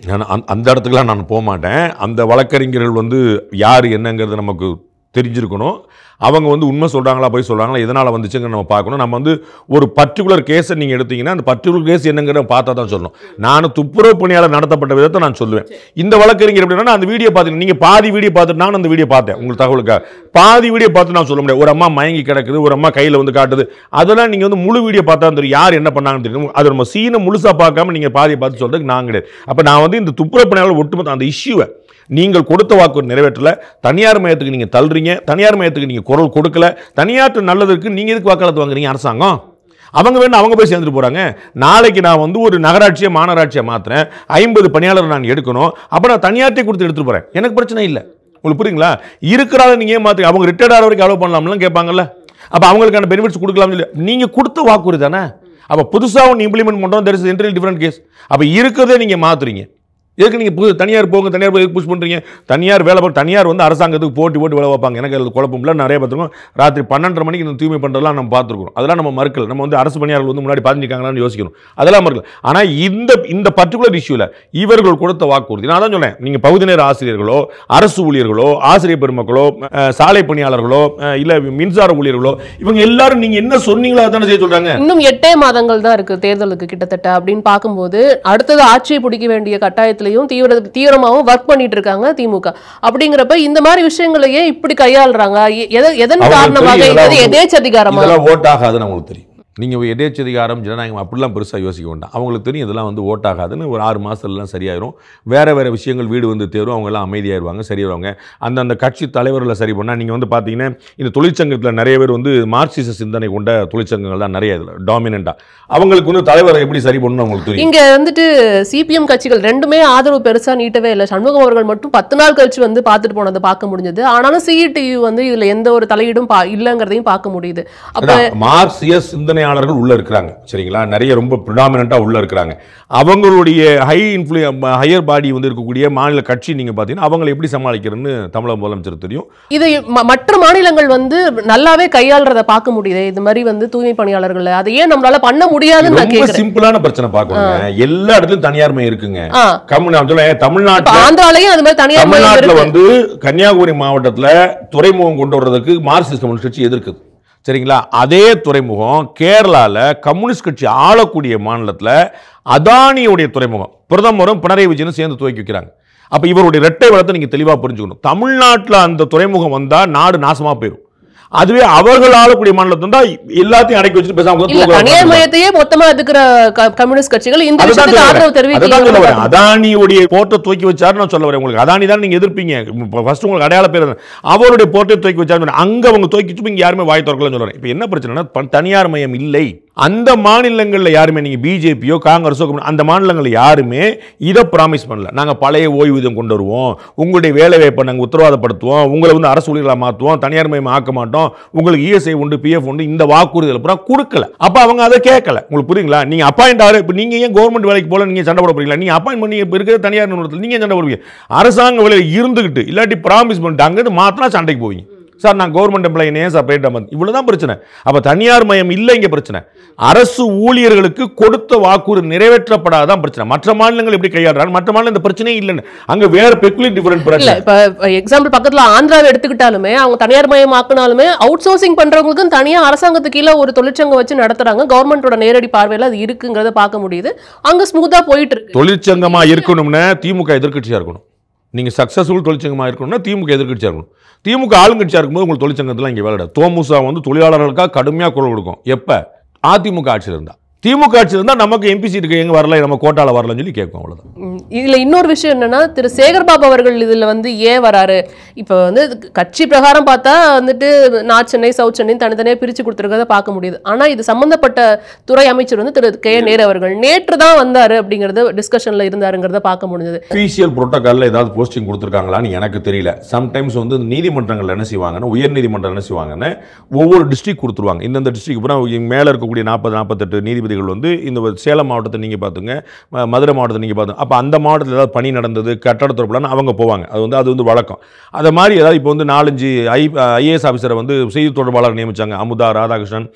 அந்த இடத்துக்குலாம் நான் போக மாட்டேன். அந்த வழக்கறிஞர்கள் வந்து யாரு என்னங்கிறது நமக்கு தெரிஞ்சிருக்கணும். அவங்க வந்து உண்மை சொல்றாங்களா போய் சொல்றாங்களா எதனால வந்துச்சுங்க நம்ம பார்க்கணும். நம்ம வந்து ஒரு பர்டிகுலர் கேஸை நீங்க எடுத்தீங்கன்னா அந்த பர்டிகுலர் கேஸ் என்னங்கிறத பார்த்தா தான் சொல்லணும். நான் துப்புரவு பணியாளர் நடத்தப்பட்ட விதத்தை நான் சொல்லுவேன். இந்த வழக்கறிஞர் எப்படின்னா அந்த வீடியோ பார்த்து நீங்க பாதி வீடியோ பார்த்துட்டு நான் அந்த வீடியோ பார்த்தேன். உங்களுக்கு தகவலுக்காக பாதி வீடியோ பார்த்து நான் சொல்ல முடியாது. ஒரு அம்மா மயங்கி கிடக்குது, ஒரு அம்மா கையில வந்து காட்டுது, அதெல்லாம் நீங்க வந்து முழு வீடியோ பார்த்தா தெரியும் யார் என்ன பண்ணாங்கன்னு தெரியும். அது நம்ம சீனை முழுசா பார்க்காம நீங்க பாதியை பார்த்து சொல்றதுக்கு நான் கிடையாது. அப்ப நான் வந்து இந்த துப்புரவு பணியாளர் ஒட்டுமொத்த அந்த இஷ்யூவை நீங்கள் கொடுத்த வாக்கு நிறைவேற்றல, தனியார் மையத்துக்கு நீங்க தள்ளுறீங்க, தனியார் மையத்துக்கு நீங்க குரல் கொடுக்கல, தனியார் நல்லதுக்கு நீங்க எதுக்கு வாக்காளத்து வாங்குறீங்க? அரசாங்கம் அவங்க வேணும், அவங்க போய் சேர்ந்துட்டு போறாங்க. நாளைக்கு நான் வந்து ஒரு நகராட்சியை மாநகராட்சியை மாத்துறேன், 50 பணியாளர் நான் எடுக்கணும், அப்ப நான் தனியார்ட்டே கொடுத்து எடுத்துட்டு போறேன், எனக்கு பிரச்சனை இல்லை. உங்களுக்கு புரியுங்களா? இருக்கிறாத நீங்க ஏன் மாத்து? அவங்க ரிட்டையர்ட் ஆகிற வரைக்கும் அலோவ் பண்ணலாம்லாம் கேட்பாங்கல்ல. அப்ப அவங்களுக்கான பெனிஃபிட்ஸ் கொடுக்கலாம் இல்லை, நீங்க கொடுத்த வாக்குறுதி தானே. அப்ப புதுசா ஒன்று இம்ப்ளிமெண்ட் பண்றோம், there is entirely different case. அப்ப இருக்கிறதே நீங்க மாத்துறீங்க. எதுக்கு நீங்க தனியார் போங்க, தனியார் போய் புஷ் பண்றீங்க? தனியார் வேலை பார்த்து தனியார் வந்து அரசாங்கத்துக்கு போட்டி வேலை வைப்பாங்க. எனக்கு அது குழப்பம் இல்லை, நிறைய பார்த்துருக்கோம். ராத்திரி 12:30 மணிக்கு இந்த தூய்மை பண்றதெல்லாம் நம்ம பார்த்துருக்கோம். அதெல்லாம் நம்ம மறுக்கல. நம்ம வந்து அரசு பணியாளர்கள் வந்து முன்னாடி பாதிஞ்சிருக்காங்களான்னு யோசிக்கணும், அதெல்லாம் மறுக்கல. ஆனா இந்த பர்டிகுலர் இஷ்யூல இவர்கள் கொடுத்த வாக்குறுதி நான் தான் சொன்னேன். நீங்க பகுதி நேர ஆசிரியர்களோ, அரசு ஊழியர்களோ, ஆசிரியர் பெருமக்களோ, சாலை பணியாளர்களோ, இல்ல மின்சார ஊழியர்களோ, இவங்க எல்லாரும் நீங்க என்ன சொன்னீங்களோ அதானே செய்ய சொல்றாங்க. இன்னும் 8 மாதங்கள் தான் இருக்கு தேர்தலுக்கு கிட்டத்தட்ட. அப்படின்னு பார்க்கும்போது அடுத்தது ஆட்சியை பிடிக்க வேண்டிய கட்டாயத்துல தீவிரமாவும் ஒர்க் பண்ணிட்டு இருக்காங்க திமுக. அப்படிங்கிறப்ப இந்த மாதிரி விஷயங்களையே இப்படி கையாளுறாங்க. எதன் காரணமாக? எதேச்சதிகாரமா? இதெல்லாம் ஓட் ஆகாதுன்னு உங்களுக்கு தெரியும். நீங்கள் எதேச்சதிகாரம் ஜனநாயகம் அப்படிலாம் பெருசாக யோசிக்க வேண்டாம். அவங்களுக்கு தெரியும் இதெல்லாம் வந்து ஓட் ஆகாதுன்னு. ஒரு 6 மாதத்துலலாம் சரியாயிரும். வேறு விஷயங்கள் வீடு வந்து தேரும், அவங்கெல்லாம் அமைதியாயிருவாங்க, சரியாயிருவாங்க. அந்த கட்சி தலைவர்களை சரி பண்ணால் நீங்கள் வந்து பார்த்தீங்கன்னா இந்த தொழிற்சங்கத்தில் நிறைய பேர் வந்து மார்க்சிச சிந்தனை கொண்ட தொழிற்சங்கங்கள் தான் நிறைய இதில் டாமினண்ட்டாக. அவங்களுக்கு வந்து தலைவரை எப்படி சரி பண்ணணும் அவங்களுக்கு தெரியும். இங்கே வந்துட்டு சிபிஎம் கட்சிகள் 2மே ஆதரவு பெருசாக நீட்டவே இல்லை. சண்முகம் அவர்கள் மட்டும் 10 நாள் கழிச்சு வந்து பார்த்துட்டு போனதை பார்க்க முடிஞ்சது. ஆனாலும் சிஇடியு வந்து இதில் எந்த ஒரு தலையீடும் இல்லைங்கிறதையும் பார்க்க முடியுது. அப்போ மார்க்சிய சிந்தனை உள்ள இருக்கிறாங்க, சரிங்களா? நிறைய ரொம்ப பிரிடாமினண்டா உள்ள இருக்கிறாங்க. அவங்களுடைய ஹையர் பாடி வந்து இருக்கக்கூடிய மாநில கட்சி நீங்க பாத்தீங்கன்னா அவங்களை எப்படி சமாளிக்கிறதுன்னு தமிழக முதலமைச்சர் தெரியும். இதை மற்ற மாநிலங்கள் வந்து நல்லாவே கையாளுறத பார்க்க முடியுது. இது மாதிரி வந்து தூய்மை பணியாளர்கள் அதை ஏன் நம்மளால பண்ண முடியாதுன்னு நான் கேக்குறேன். சிம்பிளான பிரச்சனை பார்க்கணும். எல்லா இடத்துலயும் தனியார்மை இருக்குங்க. தமிழ்நாட்டுல ஆந்திராலயும் அது மாதிரி தமிழ்நாட்டுல வந்து கன்னியாகுமரி மாவட்டத்துல துறைமுகம் கொண்டு வர்றதுக்கு மார்க்சிஸ்ட் கம்யூனிஸ்ட் கட்சி எதிர்க்குது, சரிங்களா? அதே துறைமுகம் கேரளாவில் கம்யூனிஸ்ட் கட்சி ஆளக்கூடிய மாநிலத்தில் அதானியுடைய துறைமுகம் பிரதமரும் பினராயி விஜயனும் சேர்ந்து துவக்கி வைக்கிறாங்க. அப்போ இவருடைய இரட்டை வளத்தை நீங்கள் தெளிவாக புரிஞ்சுக்கணும். தமிழ்நாட்டில் அந்த துறைமுகம் வந்தால் நாடு நாசமாக போயிடும். அதுவே அவர்கள் ஆளக்கூடிய மாநிலத்தில் தான் எல்லாத்தையும் அடக்கி வச்சுட்டு பேசாம தனியார் மையத்தையே மொத்தமா எதுக்குற கம்யூனிஸ்ட் கட்சிகள் இந்த விஷயத்துக்கு ஆதரவு தெரிவிக்கிறாங்க. அதானியுடைய போர்ட்டை தூக்கி வச்சாரு நான் சொல்ல வரேன். உங்களுக்கு அதானி தான் நீங்க எதிர்ப்பீங்க. ஃபர்ஸ்ட் உங்களுக்கு அடையாள பேர் அவருடைய போர்ட்டை தூக்கி வச்சாரு, அங்க அவங்க தூக்கி வச்சு இங்க யாருமே வாய் திறக்கலன்னு சொல்றேன். இப்போ என்ன பிரச்சனைனா தனியார் மையம் இல்லை. அந்த மாநிலங்களில் யாருமே நீங்க பிஜேபியோ காங்கிரஸோ அந்த மாநிலங்களில் யாருமே இதை ப்ராமிஸ் பண்ணல. நாங்க பழைய ஓய்வூதியம் கொண்டு வருவோம், உங்களுடைய வேலை வாய்ப்பை நாங்கள் உத்தரவாதப்படுத்துவோம், உங்களை வந்து அரசு ஊழியர்களாக மாற்றுவோம், தனியார் மயம் ஆக்க மாட்டோம், உங்களுக்கு இஎஸ்ஐ உண்டு, பிஎஃப் உண்டு, இந்த வாக்குறுதிகள் பூரா கொடுக்கல. அப்ப அவங்க அதை கேட்கல. உங்களுக்கு புரியுங்களா? நீங்க அப்பாயிண்ட் ஆகிற இப்போ நீங்க ஏன் கவர்மெண்ட் வேலைக்கு போல நீங்க சண்டை போட போறீங்களா? நீங்க அப்பாயிண்ட் பண்ணி இருக்கிற தனியார் நிறுவனத்தில் நீங்க சண்டை போடுவீங்க. அரசாங்க வேலையில் இருந்துகிட்டு இல்லாட்டி ப்ராமிஸ் பண்ணிட்டு அங்கிருந்து மாத்தினா சண்டைக்கு போவீங்க. சார் நான் கவர்மெண்ட் எம்ப்ளாயி ஏன் சார் பிரைவேட் எம்ப்ளாயி, இவ்வளவுதான் பிரச்சனை. அப்ப தனியார் மயம் இல்லை இங்க பிரச்சனை. அரசு ஊழியர்களுக்கு கொடுத்த வாக்குறுதி நிறைவேற்றப்படாதான் பிரச்சனை. மற்ற மாநிலங்கள் எப்படி கையாடுறாங்க, மற்ற மாநிலம் இந்த பிரச்சனையே இல்லைன்னு, அங்க வேற பெக்குலி டிஃபரண்ட் பிரச்சனை. இப்ப எக்ஸாம்பிள் பக்கத்துல ஆந்திராவை எடுத்துக்கிட்டாலுமே அவங்க தனியார் மயம் ஆக்கினாலுமே அவுட் சோர்சிங் பண்றவங்களுக்கும் தனியா அரசாங்கத்துக்கு கீழே ஒரு தொழிற்சங்கம் வச்சு நடத்துறாங்க. கவர்மெண்டோட நேரடி பார்வையில அது இருக்குங்கிறத பார்க்க முடியுது. அங்க ஸ்மூத்தா போயிட்டு இருக்கு. தொழிற்சங்கமா இருக்கணும்னா திமுக எதிர்க்கட்சியா இருக்கணும். நீங்க சக்சஸ்ஃபுல் தொழிற்சங்கமா இருக்கணும்னா திமுக எதிர்க்கட்சியா இருக்கணும். திமுக ஆளுங்கட்சியா இருக்கும்போது உங்களுக்கு தொழிற்சங்கத்துல இங்க வேலை. தோமுசா வந்து தொழிலாளர்களுக்காக கடுமையா குரல் கொடுக்கும். எப்ப அதிமுக ஆட்சியில் இருந்தா, திமுக ஆட்சியில் இருந்தா நமக்கு எம்பி சீட்டுக்கு எங்க வரல, நம்ம கோட்டால வரலன்னு சொல்லி கேட்கும். அவ்வளவுதான். இதுல இன்னொரு விஷயம் என்னன்னா, திரு சேகர்பாபு அவர்கள் இதுல வந்து ஏன் வராரு? இப்ப வந்து கட்சி பிரகாரம் பார்த்தா வந்துட்டு நார்த் சென்னை சவுத் சென்னை தனித்தனியா பிரிச்சு கொடுத்துருக்கத பார்க்க முடியுது. ஆனா இது சம்பந்தப்பட்ட துறை அமைச்சர் வந்து திரு கே நேரு அவர்கள் நேற்று தான் வந்தாரு அப்படிங்கறது டிஸ்கஷன்ல இருந்தாருங்கிறத பார்க்க முடிஞ்சது. அபிஷியல் புரோட்டோகால்ல ஏதாவது போஸ்டிங் கொடுத்துருக்காங்களான்னு எனக்கு தெரியல. சம்டைம்ஸ் வந்து நீதிமன்றங்கள் என்ன செய்வாங்கன்னா, உயர் நீதிமன்றம் என்ன செய்வாங்கன்னா, ஒவ்வொரு டிஸ்ட்ரிக்ட் கொடுத்துருவாங்க. இந்தந்த டிஸ்ட்ரிக்ட் அப்புறம் மேல இருக்கக்கூடிய 40-48 நீதிபதிகள் வந்து இந்த சேலம் மாவட்டத்தை நீங்க பாத்துங்க, மதுரை மாவட்டத்தை நீங்க பாத்துங்க. அப்ப அந்த மாவட்டத்தில் ஏதாவது பணி நடந்தது, கட்டடத்துறைப்பலான்னு அவங்க போவாங்க. அது வந்து வழக்கம். அதை மாதிரி ஏதாவது இப்போ வந்து 4-5 ஐஏஎஸ் ஆஃபீஸரை வந்து செய்தி தொடர்பாளர் நியமிச்சாங்க. அமுதா, ராதாகிருஷ்ணன்,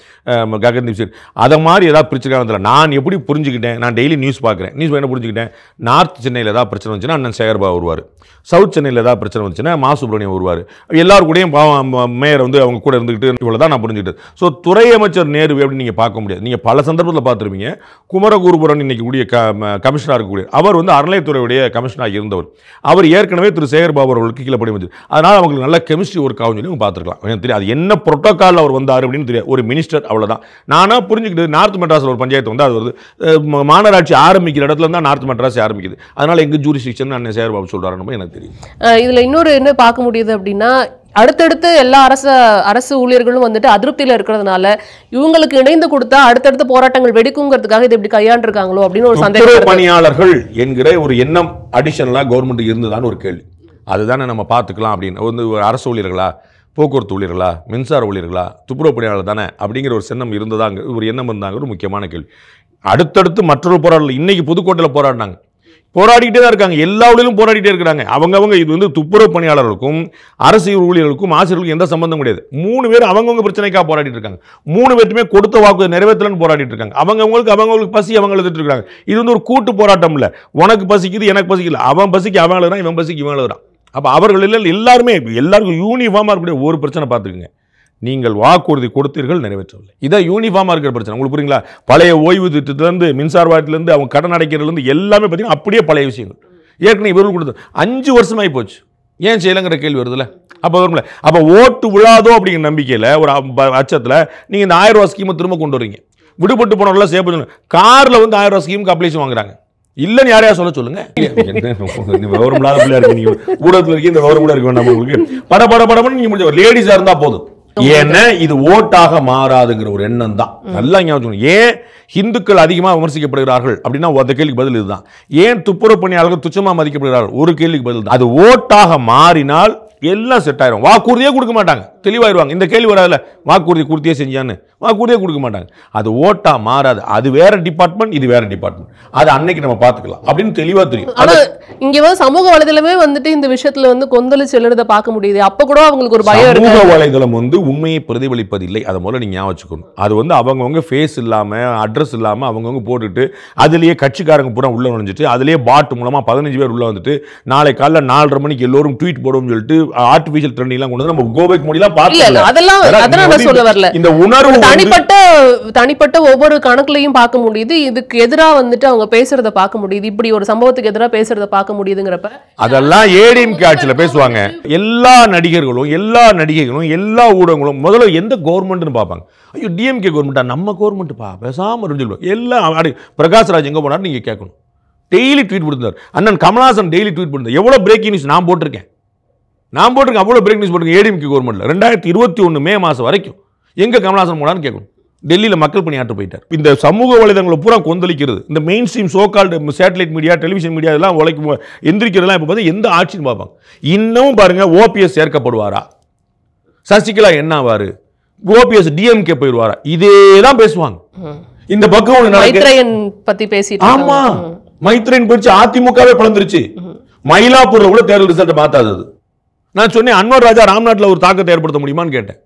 ககன்தீப் சிங். அதை மாதிரி ஏதாவது பிரச்சனை நான் எப்படி புரிஞ்சுக்கிட்டேன், நான் டெய்லி நியூஸ் பார்க்குறேன். நியூஸ் என்ன புரிஞ்சுக்கிட்டேன், நார்த் சென்னையில் ஏதாவது பிரச்சனை வந்துச்சுன்னா அண்ணன் சேகர்பாபு வருவார். சவுத் சென்னையில் ஏதாவது பிரச்சனை வந்துச்சுன்னா மா சுப்பிரமணியம் வருவார். எல்லாரும் கூடயும் மேயர் வந்து அவங்க கூட இருந்துக்கிட்டு இவ்வளோ தான் நான் புரிஞ்சுக்கிட்டது. ஸோ துறை அமைச்சர் நேரு அப்படின்னு நீங்கள் பார்க்க முடியாது. நீங்கள் பல சந்தர்ப்பத்தில் பார்த்துருப்பீங்க. குமரகுருபுரன் இன்னைக்கு கூடிய கமிஷனாக இருக்கக்கூடிய அவர் வந்து அறநிலையத்துறையுடைய கமிஷனாக இருந்தவர். அவர் ஏற்கனவே திரு சேகர்பாபு அவர்களுக்கு கீழே படி வந்து, அதனால் அவங்களுக்கு நல்ல கெமிஸ்ட்ரி ஒர்க் ஆகும் சொல்லி அவங்க பார்த்துருக்கலாம். எனக்கு தெரியாது அது என்ன புரோட்டோகால் அவர் வந்தார் அப்படின்னு தெரியாது. ஒரு மினிஸ்டர் அவ்வளோதான். நானாக புரிஞ்சுக்கிட்டு நார்த் மெட்ராஸில் ஒரு பஞ்சாயத்து வந்து அது வருது, மாநகராட்சி ஆரம்பிக்கிற இடத்துல தான் நார்த் மெட்ராஸ் ஆரம்பிக்குது. அதனால் எங்கள் ஜூரிஸ்டிக்ஷன் அண்ணன் சேகர்பாபு சொல்கிறாருன்னு எனக்கு தெரியும். இதில் இன்னொரு என்ன பார்க்க முடியுது அப்படின்னா, அடுத்தடுத்து எல்லா அரசு ஊழியர்களும் வந்துட்டு அதிருப்தியில் இருக்கிறதுனால இவங்களுக்கு இணைந்து கொடுத்தா அடுத்தடுத்த போராட்டங்கள் வெடிக்குங்கிறதுக்காக இது எப்படி கையாண்டிருக்காங்களோ அப்படின்னு ஒரு சந்தேகம். பணியாளர்கள் என்கிற ஒரு எண்ணம் அடிஷனலாக கவர்மெண்ட் இருந்ததான்னு ஒரு கேள்வி. அதுதானே நம்ம பார்த்துக்கலாம் அப்படின்னு. வந்து அரசு ஊழியர்களா, போக்குவரத்து ஊழியர்களா, மின்சார ஊழியர்களா, துப்புரவு பணியாளர் தானே அப்படிங்கிற ஒரு எண்ணம் இருந்ததாங்க, ஒரு எண்ணம் இருந்தாங்க. ஒரு முக்கியமான கேள்வி. அடுத்தடுத்து மற்றொரு போராடல் இன்னைக்கு புதுக்கோட்டையில் போராடினாங்க. போராடிக்கிட்டே தான் இருக்காங்க. எல்லா ஊழியர்களும் போராடிட்டே இருக்கிறாங்க. அவங்க இது வந்து துப்புரவு பணியாளர்களுக்கும் அரசு ஊழியர்களுக்கும் ஆசிரியர்களுக்கும் எந்த சம்பந்தம் கிடையாது. 3 பேர் அவங்கவுங்க பிரச்சனைக்காக போராடிட்டு இருக்காங்க. 3 பேருமே கொடுத்த வாக்கு நிறைவேற்றலன்னு போராடிட்டு இருக்காங்க. அவங்களுக்கு பசி அவங்க எழுதிட்டு இருக்காங்க. இது வந்து ஒரு கூட்டு போராட்டம் இல்லை. உனக்கு பசிக்குது எனக்கு பசிக்கல, அவன் பசிக்கு அவன் எழுதுறான், இவன் பசிக்கு இவன் எழுதுறான். அப்போ அவர்கள் எல்லாருமே எல்லாருக்கும் யூனிஃபார்மாக இருக்கக்கூடிய ஒரு பிரச்சனை பார்த்துக்குங்க. நீங்கள் வாக்குறுதி கொடுத்தீர்கள், நிறைவேற்றவில்லை. இதான் யூனிஃபார்மாக இருக்கிற பிரச்சனை. உங்களுக்கு புரியுங்களா? பழைய ஓய்வு திட்டத்திலேருந்து, மின்சார வாரியத்திலேருந்து, அவங்க கடன் அடைக்கிறதுலேருந்து எல்லாமே பார்த்தீங்கன்னா அப்படியே பழைய விஷயங்கள். ஏற்கனவே இவர்கள் கொடுத்தது 5 வருஷமாகி போச்சு. ஏன் செய்யலைங்கிற கேள்வி வருதுல்ல. அப்போ வரும்ல. அப்போ ஓட்டு விழாதோ அப்படிங்கிற நம்பிக்கையில் ஒரு அச்சத்தில் நீங்கள் இந்த 1000 ரூபா ஸ்கீமை திரும்ப கொண்டு வரீங்க. விடுபட்டு போனவர்களாம் சேவ் காரில் வந்து 1000 ரூபா ஸ்கீமுக்கு அப்ளிகேஷன் வாங்குறாங்க. இல்லைன்னு யாரையா சொல்லுங்க. விவரமில்லாத பிள்ளை இருக்கு, நீங்க ஊடகத்தில் இருக்கீங்க, இந்த விவரம் கூட இருக்க வேண்டாம் உங்களுக்கு. படப்படன்னு நீங்க முடிஞ்ச லேடிஸா இருந்தா போதும். ஏன்னா இது ஓட்டாக மாறாதுங்கிற ஒரு எண்ணம் தான். நல்லா ஞாபகம். ஏன் இந்துக்கள் அதிகமாக விமர்சிக்கப்படுகிறார்கள் அப்படின்னா அந்த கேள்விக்கு பதில் இதுதான். ஏன் துப்புரவு பணியாளர்கள் துச்சமாக மதிக்கப்படுகிறார்கள் ஒரு கேள்விக்கு பதில் தான். அது ஓட்டாக மாறினால் எல்லாம் செட் ஆயிரும். வாக்குறுதியே கொடுக்க மாட்டாங்க, தெளிவாயிருவாங்க. இந்த கேள்வி வராதுல, வாக்குறுதி கொடுத்தியே செஞ்சான்னு வாக்குறுதியே கொடுக்க மாட்டாங்க. அது ஓட்டா மாறாது. அது வேற டிபார்ட்மெண்ட், இது வேற டிபார்ட்மெண்ட். அது அன்னைக்கு நம்ம பார்த்துக்கலாம் அப்படின்னு தெளிவா தெரியும். ஆனா இங்க வந்து சமூக வலைதளமே வந்துட்டு இந்த விஷயத்துல வந்து கொந்தளிச்சு எழுத பார்க்க முடியுது. அப்ப கூட அவங்களுக்கு ஒரு பயம் இருக்கு. சமூக வலைதளம் வந்து உண்மையை பிரதிபலிப்பதில்லை. அதை முதல்ல நீங்க ஞாபகம் வச்சுக்கணும். அது வந்து அவங்கவுங்க ஃபேஸ் இல்லாம அட்ரஸ் இல்லாம அவங்கவுங்க போட்டுட்டு அதுலயே கட்சிக்காரங்க பூரா உள்ள நுழைஞ்சிட்டு அதுலயே பாட் மூலமா 15 பேர் உள்ள வந்துட்டு நாளை காலைல 4:30 மணிக்கு எல்லாரும் ட்வீட் போடுவோம்னு சொல்லிட்டு ஆர்டிஃபிஷியல் ட்ரெண்டிங் எல்லாம் கொண்டு வந்து நம்ம கோபேக் மோடிலாம் பார்த்தோம். அதெல்லாம் நான் சொல்ல வரல. இந்த உணர்வு தனிப்பட்ட ஒவ்வொரு கணக்குலையும் பார்க்க முடியுது. இதுக்கு எதிரா வந்துட்டு அவங்க பேசுறத பார்க்க முடியுது. இப்படி ஒரு சம்பவத்துக்கு எதிராக பேசுறத பார்க்க முடியுதுங்கிறப்ப அதெல்லாம் ஏடிஎம்கே ஆட்சியில் பேசுவாங்க. எல்லா நடிகர்களும் எல்லா நடிகைகளும் எல்லா ஊடகங்களும் முதல்ல எந்த கவர்மெண்ட்னு பார்ப்பாங்க. ஐயோ டிஎம்கே கவர்மெண்டா, நம்ம கவர்மெண்ட்ப்பா பேசாம சொல்லுவோம். எல்லாம் பிரகாஷ்ராஜ் எங்க போனார் நீங்க கேட்கணும். டெய்லி ட்வீட் கொடுத்தார். அண்ணன் கமல்ஹாசன் டெய்லி ட்வீட் கொடுத்தார். எவ்வளவு பிரேக்கிங் நியூஸ் நான் போட்டிருக்கேன். அவ்வளவு பிரேக்கிங் நியூஸ் போட்டிருக்கேன் ஏடிஎம்கே கவர்மெண்ட்ல 2021 மே மாசம் வரைக்கும். எங்க கமல்ஹாசன் போனான்னு கேட்கணும். டெல்லியில் மக்கள் பணியாற்ற போயிட்டார். இந்த சமூக வலைதளங்களை பூரா கொந்தளிக்கிறது. இந்த main stream so called satellite media, television media இதெல்லாம் உழைக்கும் எந்திரிக்கிறதுலாம் இப்போ பார்த்து எந்த ஆட்சின்னு பார்ப்பாங்க. இன்னமும் பாருங்க, ஓபிஎஸ் சேர்க்கப்படுவாரா, சசிகலா என்ன ஆவாரு, ஓபிஎஸ் டிஎம்கே போயிடுவாரா, இதே தான் பேசுவாங்க. இந்த பக்கம் மைத்ரேயன் பத்தி பேசிட்டு, ஆமா மைத்ரேயன் போயிடுச்சு, அதிமுகவே பிளந்துருச்சு. மயிலாப்பூர்ல கூட தேர்தல் ரிசல்ட் மாத்தாதது. நான் சொன்னேன் அன்வர் ராஜா ராம்நாட்டில் ஒரு தாக்கத்தை ஏற்படுத்த முடியுமான்னு கேட்டேன்.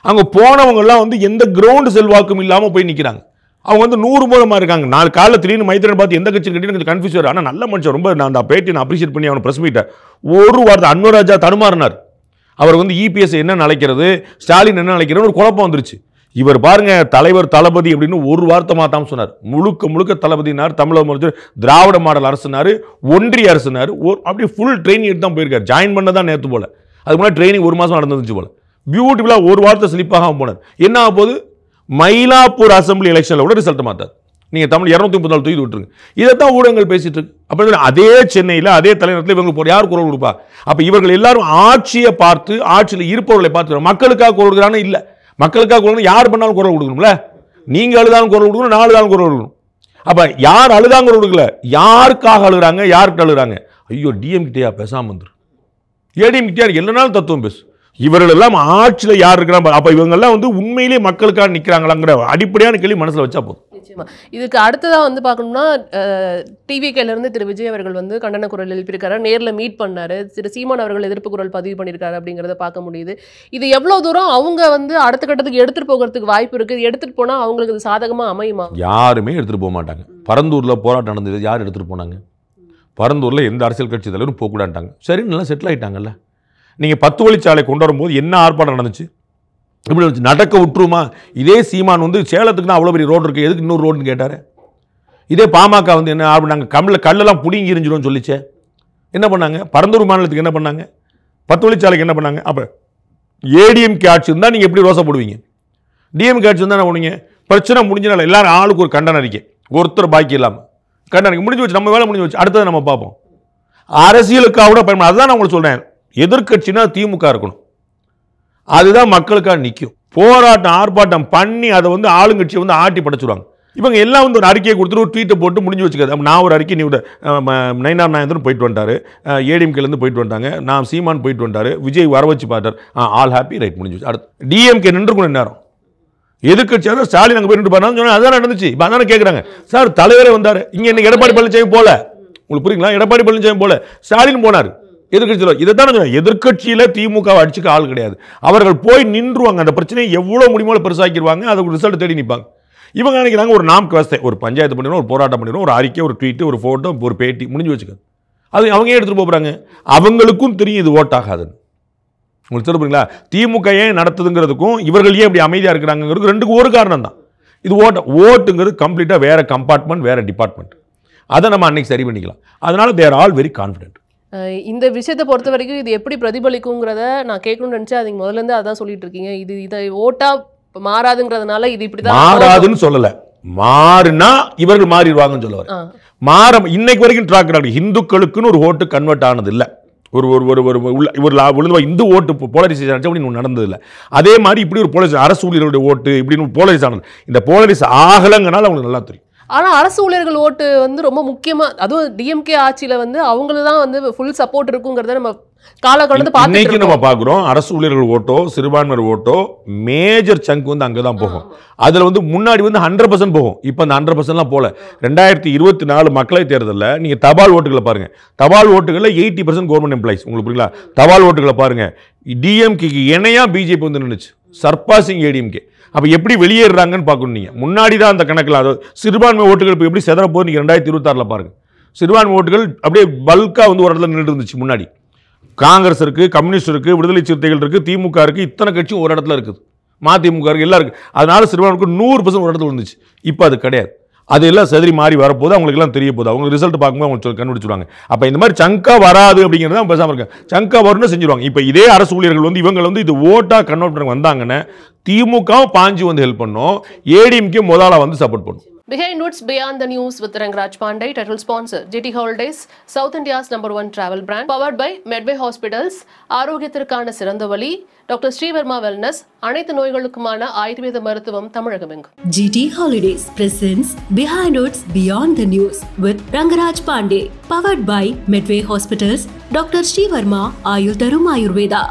அங்கே போனவங்கெல்லாம் வந்து எந்த கிரவுண்டு செல்வாக்கும் இல்லாமல் போய் நிற்கிறாங்க. அவங்க வந்து 100 மூலமாக இருக்காங்க. 4 காலையில் திடீர்னு மைத்திரன் பார்த்து எந்த கட்சி கட்டி கொஞ்சம் கன்ஃபியூஸ் வரும். ஆனால் நல்ல மனுஷன், ரொம்ப நான் அந்த பேட்டி நான் அப்ரிஷியேட் பண்ணி அவனை ப்ரெஸ் மீட்டேன். ஒரு வார்த்தை அன்வர் ராஜா தடுமாறினார். அவர் வந்து இபிஎஸ் என்ன நினைக்கிறது, ஸ்டாலின் என்ன நினைக்கிறது ஒரு குழப்பம் வந்துருச்சு. இவர் பாருங்க தலைவர் தளபதி அப்படின்னு ஒரு வார்த்தை மாத்தாம சொன்னார். முழுக்க முழுக்க தளபதினார், தமிழக முதலமைச்சர், திராவிட மாடல் அரசுனாரு, ஒன்றிய அரசுனாரு. அப்படி ஃபுல் ட்ரைனிங் எடுத்து தான் போயிருக்காரு. ஜாயின் பண்ண தான் நேற்று போல, அதுக்கு முன்னாடி ட்ரைனிங் 1 மாதம் நடந்துச்சு போல. பியூட்டிஃபுல்லாக ஒரு வார்த்தை ஸ்லிப்பாக போனார். என்ன ஆக போகுது, மயிலாப்பூர் அசம்பிளி எலெக்ஷனில் கூட ரிசல்ட் மாத்தார். நீங்கள் தமிழ் 234 தூக்கி விட்டுருங்க. இதைத்தான் ஊடகங்கள் பேசிட்டு இருக்கு. அப்போ அதே சென்னையில் அதே தலைநகரத்தில் இவங்க யார் குரல் கொடுப்பா? அப்போ இவர்கள் எல்லாரும் ஆட்சியை பார்த்து, ஆட்சியில் இருப்பவர்களை பார்த்து மக்களுக்காக குரல் கொடுக்குறான்னு இல்லை. மக்களுக்காக குரல் யார் பண்ணாலும் குரல் கொடுக்கணும்ல. நீங்கள் அழுதாலும் குரல் கொடுக்கணும், 4 நாள் குரல் கொடுக்கணும். அப்போ யார் அழுதாங்க குரல் கொடுக்கல, யாருக்காக அழுகிறாங்க, யார்கிட்ட அழுகிறாங்க? ஐயோ டிஎம்கிட்டயா பேசாமல் வந்துரு, ஏடிஎம்கிட்டயா எல்லா தத்துவம் பேசு. இவர்கள் எல்லாம் ஆட்சியில் யார் இருக்கிறாங்க? அப்போ இவங்கெல்லாம் வந்து உண்மையிலேயே மக்களுக்காக நிற்கிறாங்களாங்கிற அடிப்படையான கேள்வி மனசில் வச்சா போதும். நிச்சயமா இதுக்கு அடுத்ததாக வந்து பார்க்கணும்னா டிவிகேலேருந்து திரு விஜய் அவர்கள் வந்து கண்டன குரல் எழுப்பியிருக்காரு, நேரில் மீட் பண்ணாரு, திரு சீமான் அவர்கள் எதிர்ப்பு குரல் பதிவு பண்ணியிருக்காரு அப்படிங்கிறத பார்க்க முடியுது. இது எவ்வளோ தூரம் அவங்க வந்து அடுத்த கட்டத்துக்கு எடுத்துகிட்டு போகிறதுக்கு வாய்ப்பு இருக்குது? எடுத்துகிட்டு போனால் அவங்களுக்கு இது சாதகமாக அமையுமா? யாருமே எடுத்துகிட்டு போக மாட்டாங்க. பரந்தூரில் போராட்டம் நடந்தது, யார் எடுத்துகிட்டு போனாங்க? பரந்தூரில் எந்த அரசியல் கட்சி தலைவரும் போகக்கூடாட்டாங்க. சரி, நல்லா செட்டில் ஆகிட்டாங்கல்ல. நீங்கள் 10 வழிச்சாலை கொண்டு வரும்போது என்ன ஆர்ப்பாட்டம் நடந்துச்சு? இப்படி நடக்க விட்டுருமா? இதே சீமான் வந்து சேலத்துக்குன்னா அவ்வளோ பெரிய ரோடு இருக்குது, எதுக்கு இன்னொரு ரோடுன்னு கேட்டார். இதே பாமக வந்து என்ன ஆர்ப்பாங்க, கல்லெல்லாம் புடிங்கி எரிஞ்சிடும்னு சொல்லிச்சே. என்ன பண்ணாங்க? பரந்தூர் மாநிலத்துக்கு என்ன பண்ணாங்க? 10 வழிச்சாலைக்கு என்ன பண்ணாங்க? அப்போ ஏடிஎம்கே ஆட்சி இருந்தால் நீங்கள் எப்படி ரோசப்படுவீங்க? டிஎம்கே ஆட்சி இருந்தால் என்ன பண்ணுவீங்க? பிரச்சனை முடிஞ்சனால எல்லாரும் ஆளுக்கு ஒரு கண்டன அறிக்கை, ஒருத்தர் பாக்கி இல்லாமல் கண்டனம் முடிஞ்சு வச்சு, நம்ம வேலை முடிஞ்சு வச்சு, அடுத்தது நம்ம பார்ப்போம். அரசியலுக்காக கூட பயன்படும். அதுதான் நான் உங்களுக்கு சொல்கிறேன், எதிர்க்கட்சினா திமுக இருக்கணும். அதுதான் மக்களுக்காக நிற்கும். போராட்டம் ஆர்ப்பாட்டம் பண்ணி அதை வந்து ஆளுங்கட்சியை வந்து ஆட்டி படைச்சிடுவாங்க. இவங்க எல்லாம் வந்து ஒரு அறிக்கையை கொடுத்துட்டு ஒரு ட்வீட்டை போட்டு முடிஞ்சு வச்சுக்காது. நான் ஒரு அறிக்கை, நீ நயினார் நாயந்திரன் போயிட்டு வந்துட்டாரு, ஏடிஎம்கேலேருந்து போயிட்டு வந்துட்டாங்க, நான் சீமான் போயிட்டு வந்துட்டாரு, விஜய் வர வச்சு பார்த்தார், ஆல் ஹாப்பி, ரைட், முடிஞ்சு வச்சு. அடுத்து டிஎம்கே நின்றுக்கணும் நேரம். எதிர்க்கட்சியாக ஸ்டாலின் அங்கே போயிட்டு பாருன்னு சொன்னால் அதான் நடந்துச்சு. இப்போ அதானே கேட்குறாங்க. சார் தலைவரே வந்தார், இங்கே இன்னைக்கு எடப்பாடி பழனிசாமி போல, உங்களுக்கு புரியுங்களா? எடப்பாடி பழனிசாமி போல ஸ்டாலின் போனார் எதிர்கட்சியில். இதை தானே சொன்னேன், எதிர்கட்சியில் திமுக அடிச்சுக்க ஆள் கிடையாது. அவர்கள் போய் நின்றுவாங்க, அந்த பிரச்சனையை எவ்வளோ முடியுமோ பெருசாக்கிடுவாங்க, அதுக்கு ரிசல்ட் தேடி நிற்பாங்க. இவங்க நினைக்கிறாங்க ஒரு நாம்க்கு வசதி, ஒரு பஞ்சாயத்து பண்ணிடுவோம், ஒரு போராட்டம் பண்ணிடுவோம், ஒரு அறிக்கை, ஒரு ட்வீட்டு, ஒரு ஃபோட்டோ, ஒரு பேட்டி, முடிஞ்சு வச்சுக்க. அது அவங்க ஏன் எடுத்துகிட்டு போகிறாங்க? அவங்களுக்கும் தெரியும் இது ஓட் ஆகாதுன்னு. உங்களுக்கு தெரியுங்களா? திமுக ஏன் நடத்துதுங்கிறதுக்கும் இவர்கள் ஏன் இப்படி அமைதியாக இருக்கிறாங்கிறது ரெண்டுக்கும் ஒரு காரணம் தான். இது ஓட்டுங்கிறது கம்ப்ளீட்டாக வேறு கம்பார்ட்மெண்ட், வேறு டிபார்ட்மெண்ட். அதை நம்ம அன்னைக்கு சரி பண்ணிக்கலாம். அதனால தேர் ஆல் வெரி கான்ஃபிடென்ட். இந்த விஷயத்தை பொறுத்த வரைக்கும் இது எப்படி பிரதிபலிக்குங்கிறத நான் கேட்கணும்னு நினச்சேன். அதுக்கு முதல்லேருந்து அதான் சொல்லிட்டு இருக்கீங்க. இதை ஓட்டா மாறாதுங்கிறதுனால இது இப்படிதான் மாறாதுன்னு சொல்லலை, மாறுனா இவர்கள் மாறிடுவாங்கன்னு சொல்லுவார். மாற இன்னைக்கு வரைக்கும் ட்ராக் இந்துக்களுக்குன்னு ஒரு ஓட்டு கன்வெர்ட் ஆனது இல்லை. ஒரு இந்து ஓட்டு போலரைசேஷன் அப்படின்னு நடந்தது இல்லை. அதே மாதிரி இப்படி ஒரு போலரைசேஷன், அரசு ஊழியர்களுடைய ஓட்டு இப்படின்னு போலரைஸ் ஆனது. இந்த போலரைஸ் ஆகலைங்கனால அவங்களுக்கு நல்லா தெரியும். ஆனால் அரசு ஊழியர்கள் ஓட்டு வந்து ரொம்ப முக்கியமாக, அதுவும் டிஎம்கே ஆட்சியில் வந்து அவங்களுக்கு தான் வந்து ஃபுல் சப்போர்ட் இருக்குங்கிறத நம்ம காலக்கடந்து இன்னைக்கு நம்ம பார்க்குறோம். அரசு ஊழியர்கள் ஓட்டோ சிறுபான்மையர் ஓட்டோ மேஜர் சங்க் வந்து அங்கே தான் போகும். அதில் வந்து முன்னாடி வந்து 100% போகும். இப்போ அந்த 100%லாம் போல. 2024 மக்களவை தேர்தலில் நீங்கள் தபால் ஓட்டுகளை பாருங்கள். தபால் ஓட்டுகளில் 80% கவர்மெண்ட் எம்ப்ளாயிஸ். உங்களுக்கு புரியுங்களா? தபால் ஓட்டுகளை பாருங்கள். டிஎம்கேக்கு இணையாக பிஜேபி வந்து நின்றுச்சு, சர்பாசிங் ஏடிஎம்கே. அப்போ எப்படி வெளியேறாங்கன்னு பார்க்கணும். நீங்கள் முன்னாடி தான் அந்த கணக்கில், அதாவது சிறுபான்மை ஓட்டுகள் இப்போ எப்படி செதற போகுது நீங்கள் 2026 பாருங்கள். சிறுபான்மை ஓட்டுகள் அப்படியே பல்காக வந்து ஒரு இடத்துல நின்றுட்டு இருந்துச்சு. முன்னாடி காங்கிரஸ் இருக்குது, கம்யூனிஸ்ட் இருக்குது, விடுதலை சிறுத்தைகள் இருக்குது, திமுக இருக்குது, இத்தனை கட்சியும் ஒரு இடத்துல இருக்குது, மதிமுக இருக்குது, எல்லாம் இருக்குது. அதனால சிறுபான்மைக்கு 100% ஒரு இடத்துல இருந்துச்சு. இப்போ அது கிடையாது. அது எல்லாம் செதறி மாறி வரப்போது, அவங்களுக்கு எல்லாம் தெரிய போகுது. அவங்க ரிசல்ட் பார்க்கும்போது அவங்க கண்டுபிடிச்சிடுவாங்க. அப்போ இந்த மாதிரி சங்கா வராது அப்படிங்கிறது தான் பேசாமல் இருக்காங்க. சங்கா வரும்னு செஞ்சுருவாங்க. இப்போ இதே அரசு ஊழியர்கள் வந்து இவங்க வந்து இது ஓட்டாக கன்வெர்ட் பண்ண வந்தாங்கன்னா திமுகவும் பாஞ்சு வந்து ஹெல்ப் பண்ணும், ஏடிஎம்கே முதல்ல வந்து சப்போர்ட் பண்ணும். Behind Woods Beyond the News with Rangaraaj Pandey, title sponsor GT Holidays, South India's #1 travel brand, powered by Medway Hospitals, ஆரோக்கியத்திற்கான சிறந்த வழி, டாக்டர் ஸ்ரீவர்மா வெல்னஸ், அனைத்து நோய்களுக்குமான ஆயுர்வேத மருத்துவம் தமிழகமெங்கும். GT Holidays presents Behind Woods Beyond the News with Rangaraaj Pandey, powered by Medway Hospitals, Dr. Srivarma Ayurtharum Ayurveda.